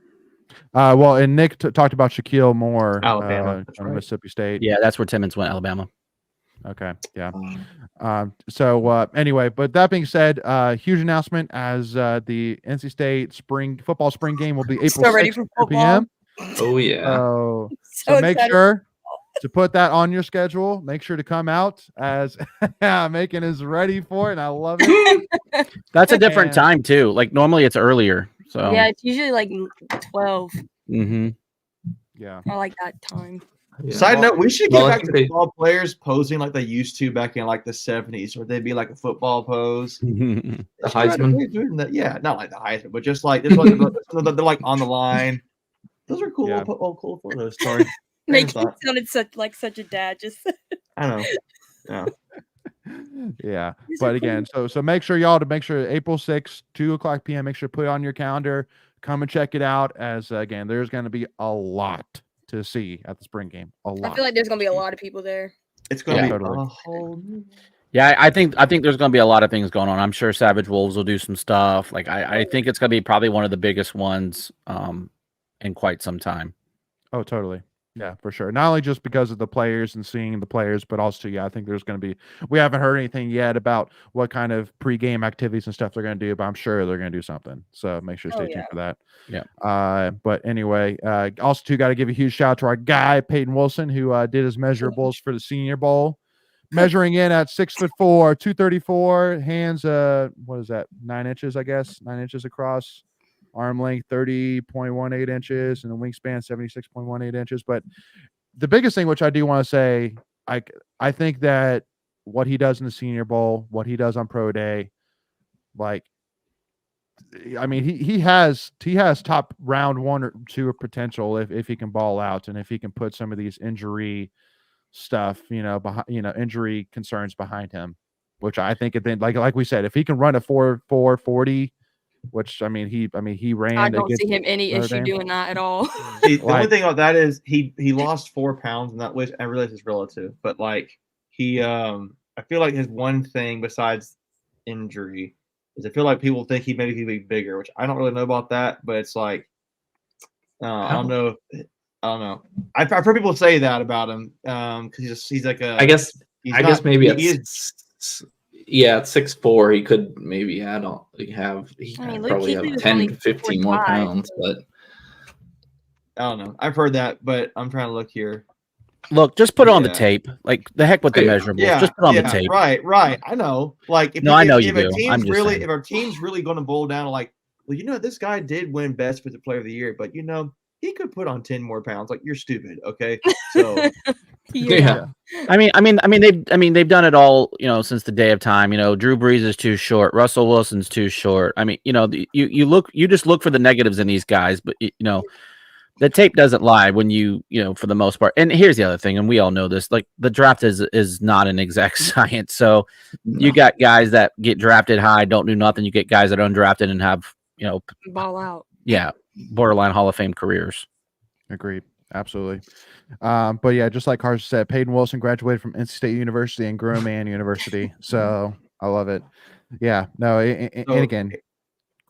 [SPEAKER 1] Well, and Nick talked about Shaquille Moore,
[SPEAKER 3] Alabama,
[SPEAKER 1] from Mississippi State.
[SPEAKER 2] Yeah, that's where Timmons went, Alabama.
[SPEAKER 1] Okay, yeah. So anyway, but that being said, huge announcement as the NC State football spring game will be April 6th, 4 p.m.
[SPEAKER 4] Oh yeah.
[SPEAKER 1] So make sure to put that on your schedule. Make sure to come out as Macon is ready for it. And I love it.
[SPEAKER 2] That's a different
[SPEAKER 1] And-
[SPEAKER 2] time too. Like normally it's earlier. So
[SPEAKER 5] Yeah, it's usually like 12.
[SPEAKER 2] hmm
[SPEAKER 1] Yeah.
[SPEAKER 5] I like that time.
[SPEAKER 4] Yeah.
[SPEAKER 3] Side note: we should get
[SPEAKER 4] Well, I
[SPEAKER 3] back to
[SPEAKER 4] think they-
[SPEAKER 3] football players posing like they used to back in like the 70s, where they'd be like a football pose.
[SPEAKER 4] The Heisman.
[SPEAKER 3] Yeah, not like the Heisman, but just like this one, they're like on the line. Those are cool.
[SPEAKER 1] Yeah.
[SPEAKER 3] Cool photos. Sorry,
[SPEAKER 5] Make
[SPEAKER 3] thought.
[SPEAKER 5] it sounded such a dad. Just
[SPEAKER 3] I know. Yeah.
[SPEAKER 1] Yeah.
[SPEAKER 5] These
[SPEAKER 1] But
[SPEAKER 5] are
[SPEAKER 1] again, so make sure April 6th, 2:00 p.m. Make sure to put it on your calendar. Come and check it out. As again, there's going to be a lot to see at the spring game. A lot.
[SPEAKER 5] I feel like there's gonna be a lot of people there.
[SPEAKER 3] It's going to
[SPEAKER 2] Yeah.
[SPEAKER 3] be
[SPEAKER 1] Totally.
[SPEAKER 3] a whole new.
[SPEAKER 2] Yeah, I think there's going to be a lot of things going on. I'm sure Savage Wolves will do some stuff. Like I think it's going to be probably one of the biggest ones in quite some time.
[SPEAKER 1] Oh, totally. Yeah, for sure. Not only just because of the players and seeing the players, but also, I think there's going to be, we haven't heard anything yet about what kind of pregame activities and stuff they're going to do, but I'm sure they're going to do something. So make sure to stay tuned for that.
[SPEAKER 2] Yeah.
[SPEAKER 1] But anyway, also too, got to give a huge shout out to our guy, Peyton Wilson, who did his measurables for the Senior Bowl. Measuring in at 6'4", 234, hands, what is that? 9 inches, I guess, 9 inches across. Arm length 30.18 inches and a wingspan 76.18 inches. But the biggest thing, which I do want to say, I think that what he does in the Senior Bowl, what he does on Pro Day, like, I mean, he has top round 1 or 2 of potential if he can ball out and if he can put some of these injury stuff, behind, injury concerns behind him, which I think then, like we said, if he can run a 4.40. Which he ran.
[SPEAKER 5] I don't see him any
[SPEAKER 1] Notre
[SPEAKER 5] issue
[SPEAKER 1] Dame.
[SPEAKER 5] doing that at all.
[SPEAKER 3] See, the only thing about that is he lost 4 pounds in that weight. I realize it's relative, but like he, I feel like his one thing besides injury is I feel like people think he maybe could be bigger, which I don't really know about that. But it's like I don't know. I've heard people say that about him because he's like a.
[SPEAKER 4] I guess maybe
[SPEAKER 3] he
[SPEAKER 4] at 6'4", he could maybe add on. He
[SPEAKER 5] Luke
[SPEAKER 4] probably
[SPEAKER 5] Kuechly
[SPEAKER 4] have
[SPEAKER 5] was
[SPEAKER 4] 10
[SPEAKER 5] only
[SPEAKER 4] to 15 more
[SPEAKER 5] 4'5".
[SPEAKER 4] pounds, but
[SPEAKER 3] I don't know. I've heard that, but I'm trying to look here.
[SPEAKER 2] Look, just put it on the
[SPEAKER 3] Yeah.
[SPEAKER 2] tape. Like the heck with the
[SPEAKER 4] Yeah.
[SPEAKER 2] measurables. Just put it on the tape.
[SPEAKER 3] Right. I know. Like,
[SPEAKER 2] No, I know you
[SPEAKER 3] if
[SPEAKER 2] do.
[SPEAKER 3] a team's
[SPEAKER 2] I'm just
[SPEAKER 3] really,
[SPEAKER 2] saying.
[SPEAKER 3] if our team's really going to boil down to like, well, this guy did win Best Defensive Player of the Year, but he could put on 10 more pounds. Like, you're stupid. Okay, so
[SPEAKER 4] yeah.
[SPEAKER 2] I mean they've done it all, since the day of time. Drew Brees is too short. Russell Wilson's too short. I mean, you just look for the negatives in these guys, but the tape doesn't lie when for the most part. And here's the other thing, and we all know this, like the draft is not an exact science. So you got guys that get drafted high, don't do nothing. You get guys that are undrafted and have,
[SPEAKER 5] ball out.
[SPEAKER 2] yeah, borderline Hall of Fame careers.
[SPEAKER 1] Agreed. Absolutely. But yeah, just like Carson said, Peyton Wilson graduated from NC State University and Grown Man University. So I love it. Yeah. No. And again, go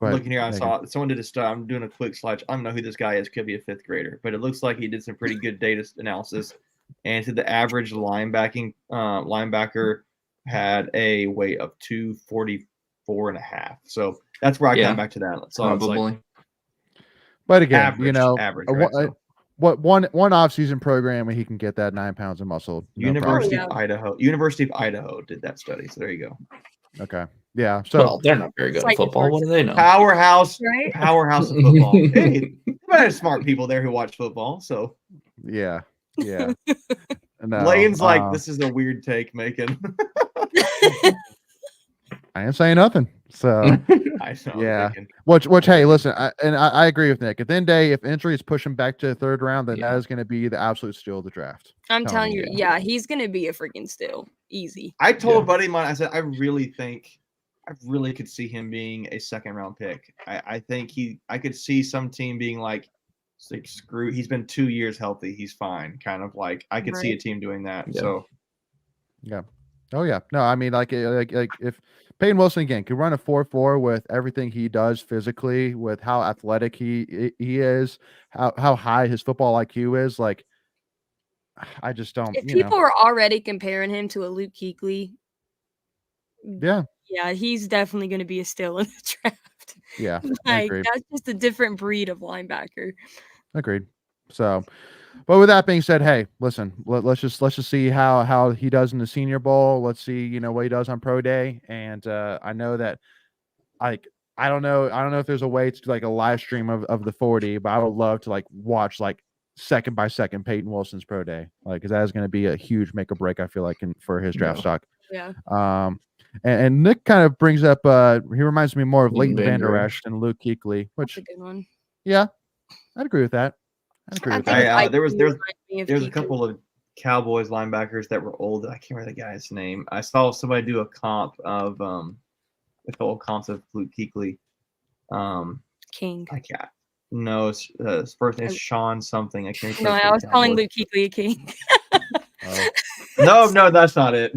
[SPEAKER 1] ahead.
[SPEAKER 3] looking here, I saw someone did a study. I'm doing a quick slide. I don't know who this guy is. Could be a 5th grader, but it looks like he did some pretty good data analysis. And said the average linebacker had a weight of 244.5. So that's where I come back to that. So it's
[SPEAKER 4] Probably.
[SPEAKER 3] like,
[SPEAKER 1] but again,
[SPEAKER 3] average. Right? So,
[SPEAKER 1] what one off-season program and he can get that 9 pounds of muscle. No
[SPEAKER 3] University
[SPEAKER 1] problem.
[SPEAKER 3] of Idaho. University of Idaho did that study. So there you go.
[SPEAKER 1] Okay. Yeah. So
[SPEAKER 4] Well, they're not very good at football. What do they know?
[SPEAKER 3] Powerhouse
[SPEAKER 5] Right?
[SPEAKER 3] of football. Hey, there's smart people there who watch football. So
[SPEAKER 1] yeah. No,
[SPEAKER 3] Lane's like, this is a weird take, Macon.
[SPEAKER 1] I ain't saying nothing. So
[SPEAKER 3] I know.
[SPEAKER 1] Yeah.
[SPEAKER 3] Macon.
[SPEAKER 1] which hey, listen, I agree with Nick. At the end of the day, if injury is pushing back to the 3rd round, then that is going to be the absolute steal of the draft.
[SPEAKER 5] I'm telling
[SPEAKER 1] you.
[SPEAKER 5] you, yeah, he's gonna be a freaking steal. Easy.
[SPEAKER 3] I told a buddy of mine, I said, I really could see him being a 2nd round pick. I think I could see some team being like screw. He's been 2 years healthy. He's fine. Kind of like I could see a team doing that.
[SPEAKER 4] Yeah.
[SPEAKER 3] So
[SPEAKER 1] Yeah. Oh yeah. No, I mean like if Peyton Wilson again could run a 4.4 with everything he does physically, with how athletic he is, how high his football IQ is, like I just don't.
[SPEAKER 5] If people are already comparing him to a Luke Kuechly,
[SPEAKER 1] Yeah.
[SPEAKER 5] yeah, he's definitely going to be a steal in the draft.
[SPEAKER 1] Yeah. I
[SPEAKER 5] Like
[SPEAKER 1] agree.
[SPEAKER 5] that's just a different breed of linebacker.
[SPEAKER 1] Agreed. So, But with that being said, hey, listen, let's just see how he does in the Senior Bowl. Let's see, what he does on Pro Day. And I know that like I don't know if there's a way to do like a live stream of the 40, but I would love to like watch like second by second Peyton Wilson's Pro Day, like because that is going to be a huge make or break. I feel like for his draft stock.
[SPEAKER 5] Yeah.
[SPEAKER 1] And Nick kind of brings up. He reminds me more of
[SPEAKER 4] Leighton
[SPEAKER 1] Leighton
[SPEAKER 4] Vander
[SPEAKER 1] Vander
[SPEAKER 4] Esch
[SPEAKER 1] Esch than Luke Kuechly, which
[SPEAKER 5] That's a good one.
[SPEAKER 1] yeah, I'd agree with that. I'd agree
[SPEAKER 5] I
[SPEAKER 1] with
[SPEAKER 5] think
[SPEAKER 1] that.
[SPEAKER 3] I, there was
[SPEAKER 5] reminds me of
[SPEAKER 3] There's a
[SPEAKER 5] Keegan.
[SPEAKER 3] couple of Cowboys linebackers that were old. I can't remember the guy's name. I saw somebody do a comp of a couple comps of Luke Kuechly.
[SPEAKER 5] King.
[SPEAKER 3] I can't. No, his first name is Sean something. I can't.
[SPEAKER 5] No, I was calling Luke Kuechly a king.
[SPEAKER 3] No, that's not it.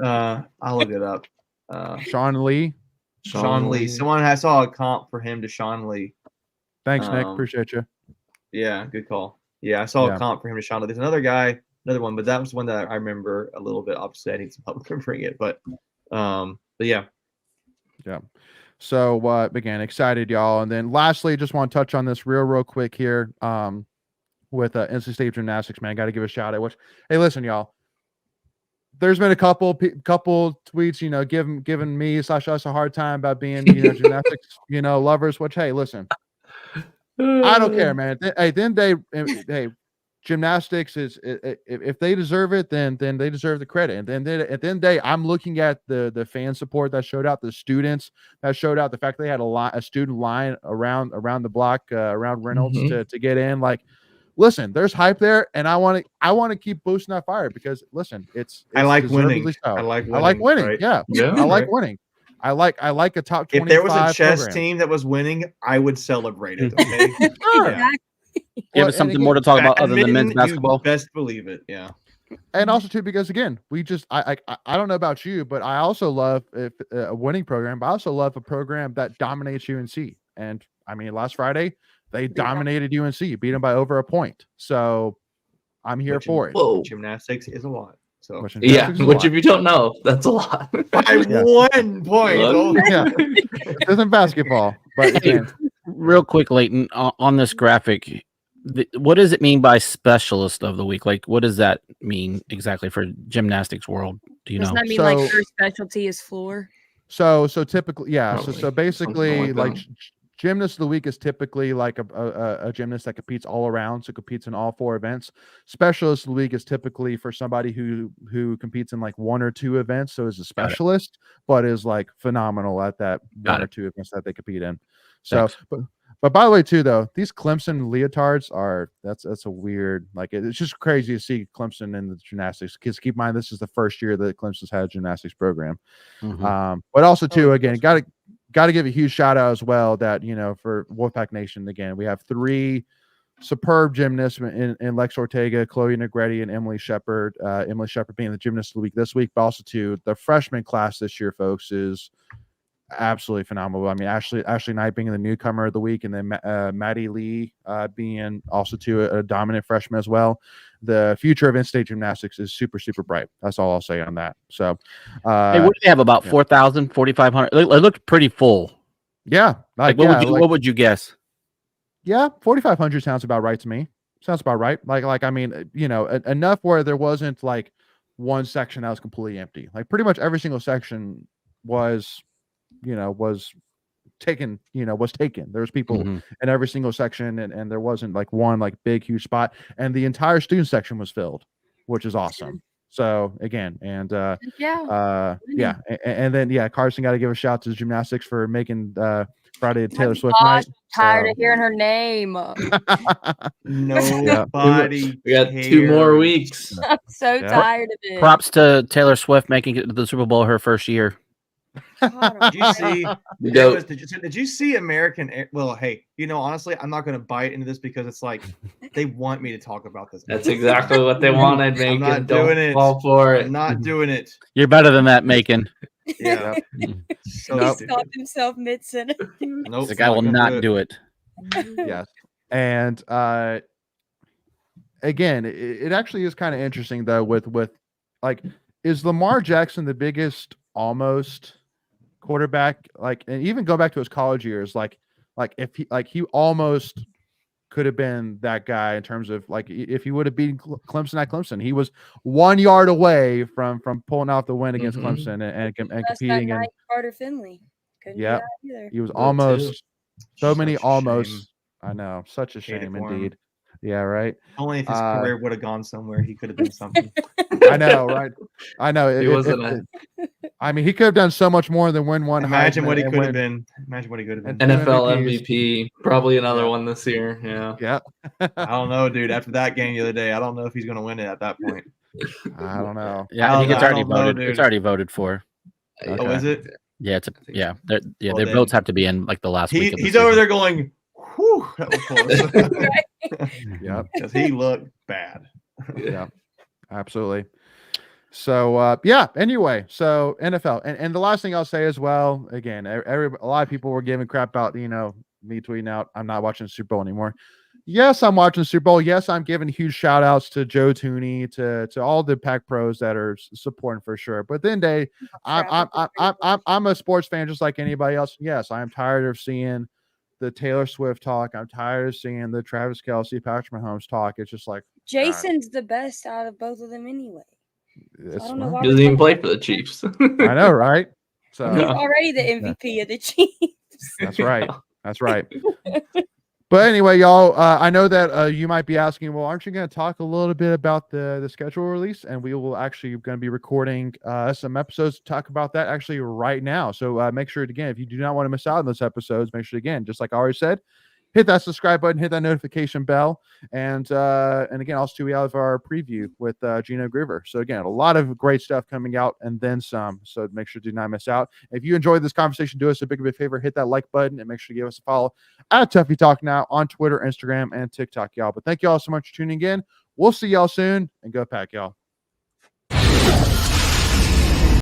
[SPEAKER 3] I'll look it up.
[SPEAKER 1] Sean Lee.
[SPEAKER 3] Sean Lee. I saw a comp for him to Sean Lee.
[SPEAKER 1] Thanks, Nick. Appreciate you.
[SPEAKER 3] Yeah, good call. Yeah, I saw a comp for him to Sean Lee. There's another one, but that was one that I remember a little bit. Obviously, I need some help remembering it, but yeah.
[SPEAKER 1] Yeah. So again, excited, y'all. And then lastly, just want to touch on this real quick here. With NC State gymnastics, man, got to give a shout out. Hey, listen, y'all. There's been a couple tweets, giving me / us a hard time about being, gymnastics, lovers. Which, hey, listen, I don't care, man. Hey, gymnastics is if they deserve it, then they deserve the credit. And then at the end of the day, I'm looking at the fan support that showed out, the students that showed out, the fact they had a student line around the block around Reynolds to get in. Like, listen, there's hype there, and I want to keep boosting that fire because listen, it's
[SPEAKER 3] I like winning.
[SPEAKER 1] So.
[SPEAKER 3] I like
[SPEAKER 1] winning.
[SPEAKER 3] Right?
[SPEAKER 1] Yeah, I like winning. I like a top 25.
[SPEAKER 3] If there was a chess
[SPEAKER 1] program.
[SPEAKER 3] team that was winning, I would celebrate it. Okay.
[SPEAKER 5] Exactly.
[SPEAKER 2] Do you have something more to talk about other than men's basketball?
[SPEAKER 3] Best believe it. Yeah.
[SPEAKER 1] And also too, because again, I don't know about you, but I also love a winning program. But I also love a program that dominates UNC. And I mean, last Friday they dominated UNC, beat them by over a point. So I'm here for it.
[SPEAKER 4] Whoa.
[SPEAKER 3] Gymnastics is a lot. So
[SPEAKER 4] which if you don't know, that's a lot.
[SPEAKER 3] By 1 point.
[SPEAKER 1] Yeah, it isn't basketball, but again,
[SPEAKER 2] real quick, Leighton, on this graphic. What does it mean by specialist of the week? Like, what does that mean exactly for gymnastics world? Do you know?
[SPEAKER 5] Doesn't that mean like her specialty is floor?
[SPEAKER 1] So typically, yeah.
[SPEAKER 3] Probably.
[SPEAKER 1] So basically,
[SPEAKER 3] like
[SPEAKER 1] gymnast of the week is typically like a gymnast that competes all around, so competes in all 4 events. Specialist of the week is typically for somebody who competes in like 1 or 2 events, so is a specialist, but is like phenomenal at that 1 or 2 events that they compete in. So, but by the way, too, though, these Clemson leotards that's a weird, like, it's just crazy to see Clemson in the gymnastics. Because keep in mind, this is the first year that Clemson's had a gymnastics program. But also, too, again, got to give a huge shout out as well that, for Wolfpack Nation, again, we have 3 superb gymnasts in Lex Ortega, Chloe Negretti, and Emily Shepard. Emily Shepard being the gymnast of the week this week, but also, too, the freshman class this year, folks, is absolutely phenomenal. I mean, Ashley Knight being the newcomer of the week, and then Maddie Lee being also a dominant freshman as well. The future of in-state gymnastics is super, super bright. That's all I'll say on that. So,
[SPEAKER 2] hey, what do they have? About 4,000, 4,500? It looked pretty full.
[SPEAKER 1] Yeah.
[SPEAKER 2] What would you guess?
[SPEAKER 1] Yeah, 4,500 sounds about right to me. Sounds about right. Like I mean, enough where there wasn't like one section that was completely empty. Like pretty much every single section was taken. There was people in every single section, and there wasn't like one like big huge spot, and the entire student section was filled, which is awesome. So again, and and then Carson got to give a shout to gymnastics for making Friday Taylor Swift night.
[SPEAKER 5] Tired of hearing her name.
[SPEAKER 3] Nobody.
[SPEAKER 4] We got 2 more weeks.
[SPEAKER 5] I'm so tired of it.
[SPEAKER 2] Props to Taylor Swift making it to the Super Bowl her first year.
[SPEAKER 3] Did you see? Did you see American? Well, hey, honestly, I'm not going to bite into this because it's like they want me to talk about this.
[SPEAKER 4] That's exactly what they wanted, Macon.
[SPEAKER 3] I'm not doing it.
[SPEAKER 4] Fall for it.
[SPEAKER 3] I'm not doing it.
[SPEAKER 2] You're better than that, Macon.
[SPEAKER 3] Yeah.
[SPEAKER 5] He stopped himself mid-sentence.
[SPEAKER 3] Nope,
[SPEAKER 2] the guy will not do it.
[SPEAKER 1] Yes. And again, it actually is kind of interesting though with like, is Lamar Jackson the biggest almost quarterback, like, and even go back to his college years, like if he almost could have been that guy in terms of like if he would have beaten Clemson at Clemson. He was 1 yard away from pulling out the win against Clemson and competing. And
[SPEAKER 5] Carter Finley. Couldn't
[SPEAKER 1] yeah,
[SPEAKER 5] do that either.
[SPEAKER 1] he was
[SPEAKER 4] That
[SPEAKER 1] almost so
[SPEAKER 3] Such
[SPEAKER 1] many
[SPEAKER 3] a
[SPEAKER 1] almost.
[SPEAKER 3] shame.
[SPEAKER 1] I know, such a
[SPEAKER 3] Hate it
[SPEAKER 1] shame
[SPEAKER 3] for him.
[SPEAKER 1] indeed. Yeah, right.
[SPEAKER 3] Only if his career would have gone somewhere, he could have been something.
[SPEAKER 1] I know, right? I know.
[SPEAKER 4] He wasn't
[SPEAKER 1] I mean, he could have done so much more than win one.
[SPEAKER 3] Imagine
[SPEAKER 1] Heisman
[SPEAKER 3] what he
[SPEAKER 1] and
[SPEAKER 3] could have
[SPEAKER 1] win-
[SPEAKER 3] been. Imagine what he could have been.
[SPEAKER 1] And
[SPEAKER 4] NFL
[SPEAKER 1] MVPs.
[SPEAKER 4] MVP, probably another
[SPEAKER 3] Yeah.
[SPEAKER 4] one this year. Yeah.
[SPEAKER 1] Yeah.
[SPEAKER 3] I don't know, dude. After that game the other day, I don't know if he's going to win it at that point.
[SPEAKER 1] I don't know.
[SPEAKER 2] Yeah, I think it's
[SPEAKER 3] I
[SPEAKER 2] already
[SPEAKER 3] don't know,
[SPEAKER 2] voted.
[SPEAKER 3] dude.
[SPEAKER 2] It's already voted for.
[SPEAKER 3] Oh,
[SPEAKER 1] Okay.
[SPEAKER 3] is it?
[SPEAKER 2] Yeah,
[SPEAKER 4] think
[SPEAKER 2] yeah.
[SPEAKER 4] so.
[SPEAKER 3] Well,
[SPEAKER 2] Their
[SPEAKER 3] then-
[SPEAKER 2] votes have to be in like the last week. Of the
[SPEAKER 3] He's over
[SPEAKER 2] season.
[SPEAKER 3] there going, whew, that was close.
[SPEAKER 1] Yep.
[SPEAKER 3] Because he looked bad.
[SPEAKER 1] Yeah. Absolutely. So yeah, anyway, so NFL. And the last thing I'll say as well, again, a lot of people were giving crap about, me tweeting out, I'm not watching the Super Bowl anymore. Yes, I'm watching the Super Bowl. Yes, I'm giving huge shout outs to Joe Tooney, to all the Pack pros that are supporting for sure. But then I'm a sports fan just like anybody else. Yes, I am tired of seeing the Taylor Swift talk. I'm tired of seeing the Travis Kelce, Patrick Mahomes talk. It's just like
[SPEAKER 5] Jason's the best out of both of them anyway.
[SPEAKER 1] it's,
[SPEAKER 5] I don't know
[SPEAKER 1] well,
[SPEAKER 5] why
[SPEAKER 4] He doesn't even play for the Chiefs.
[SPEAKER 1] I know, right? So
[SPEAKER 5] He's already the MVP of the Chiefs.
[SPEAKER 1] that's right. That's right. But anyway, y'all, I know that you might be asking, well, aren't you going to talk a little bit about the schedule release? And we will actually going to be recording some episodes to talk about that actually right now. So make sure, again, if you do not want to miss out on those episodes, make sure, again, just like I already said, hit that subscribe button, hit that notification bell. And again, also we have our preview with Gino Groover. So again, a lot of great stuff coming out and then some. So make sure to do not miss out. If you enjoyed this conversation, do us a big favor, hit that like button and make sure to give us a follow at Tuffy Talk Now on Twitter, Instagram, and TikTok, y'all. But thank you all so much for tuning in. We'll see y'all soon and go Pack, y'all.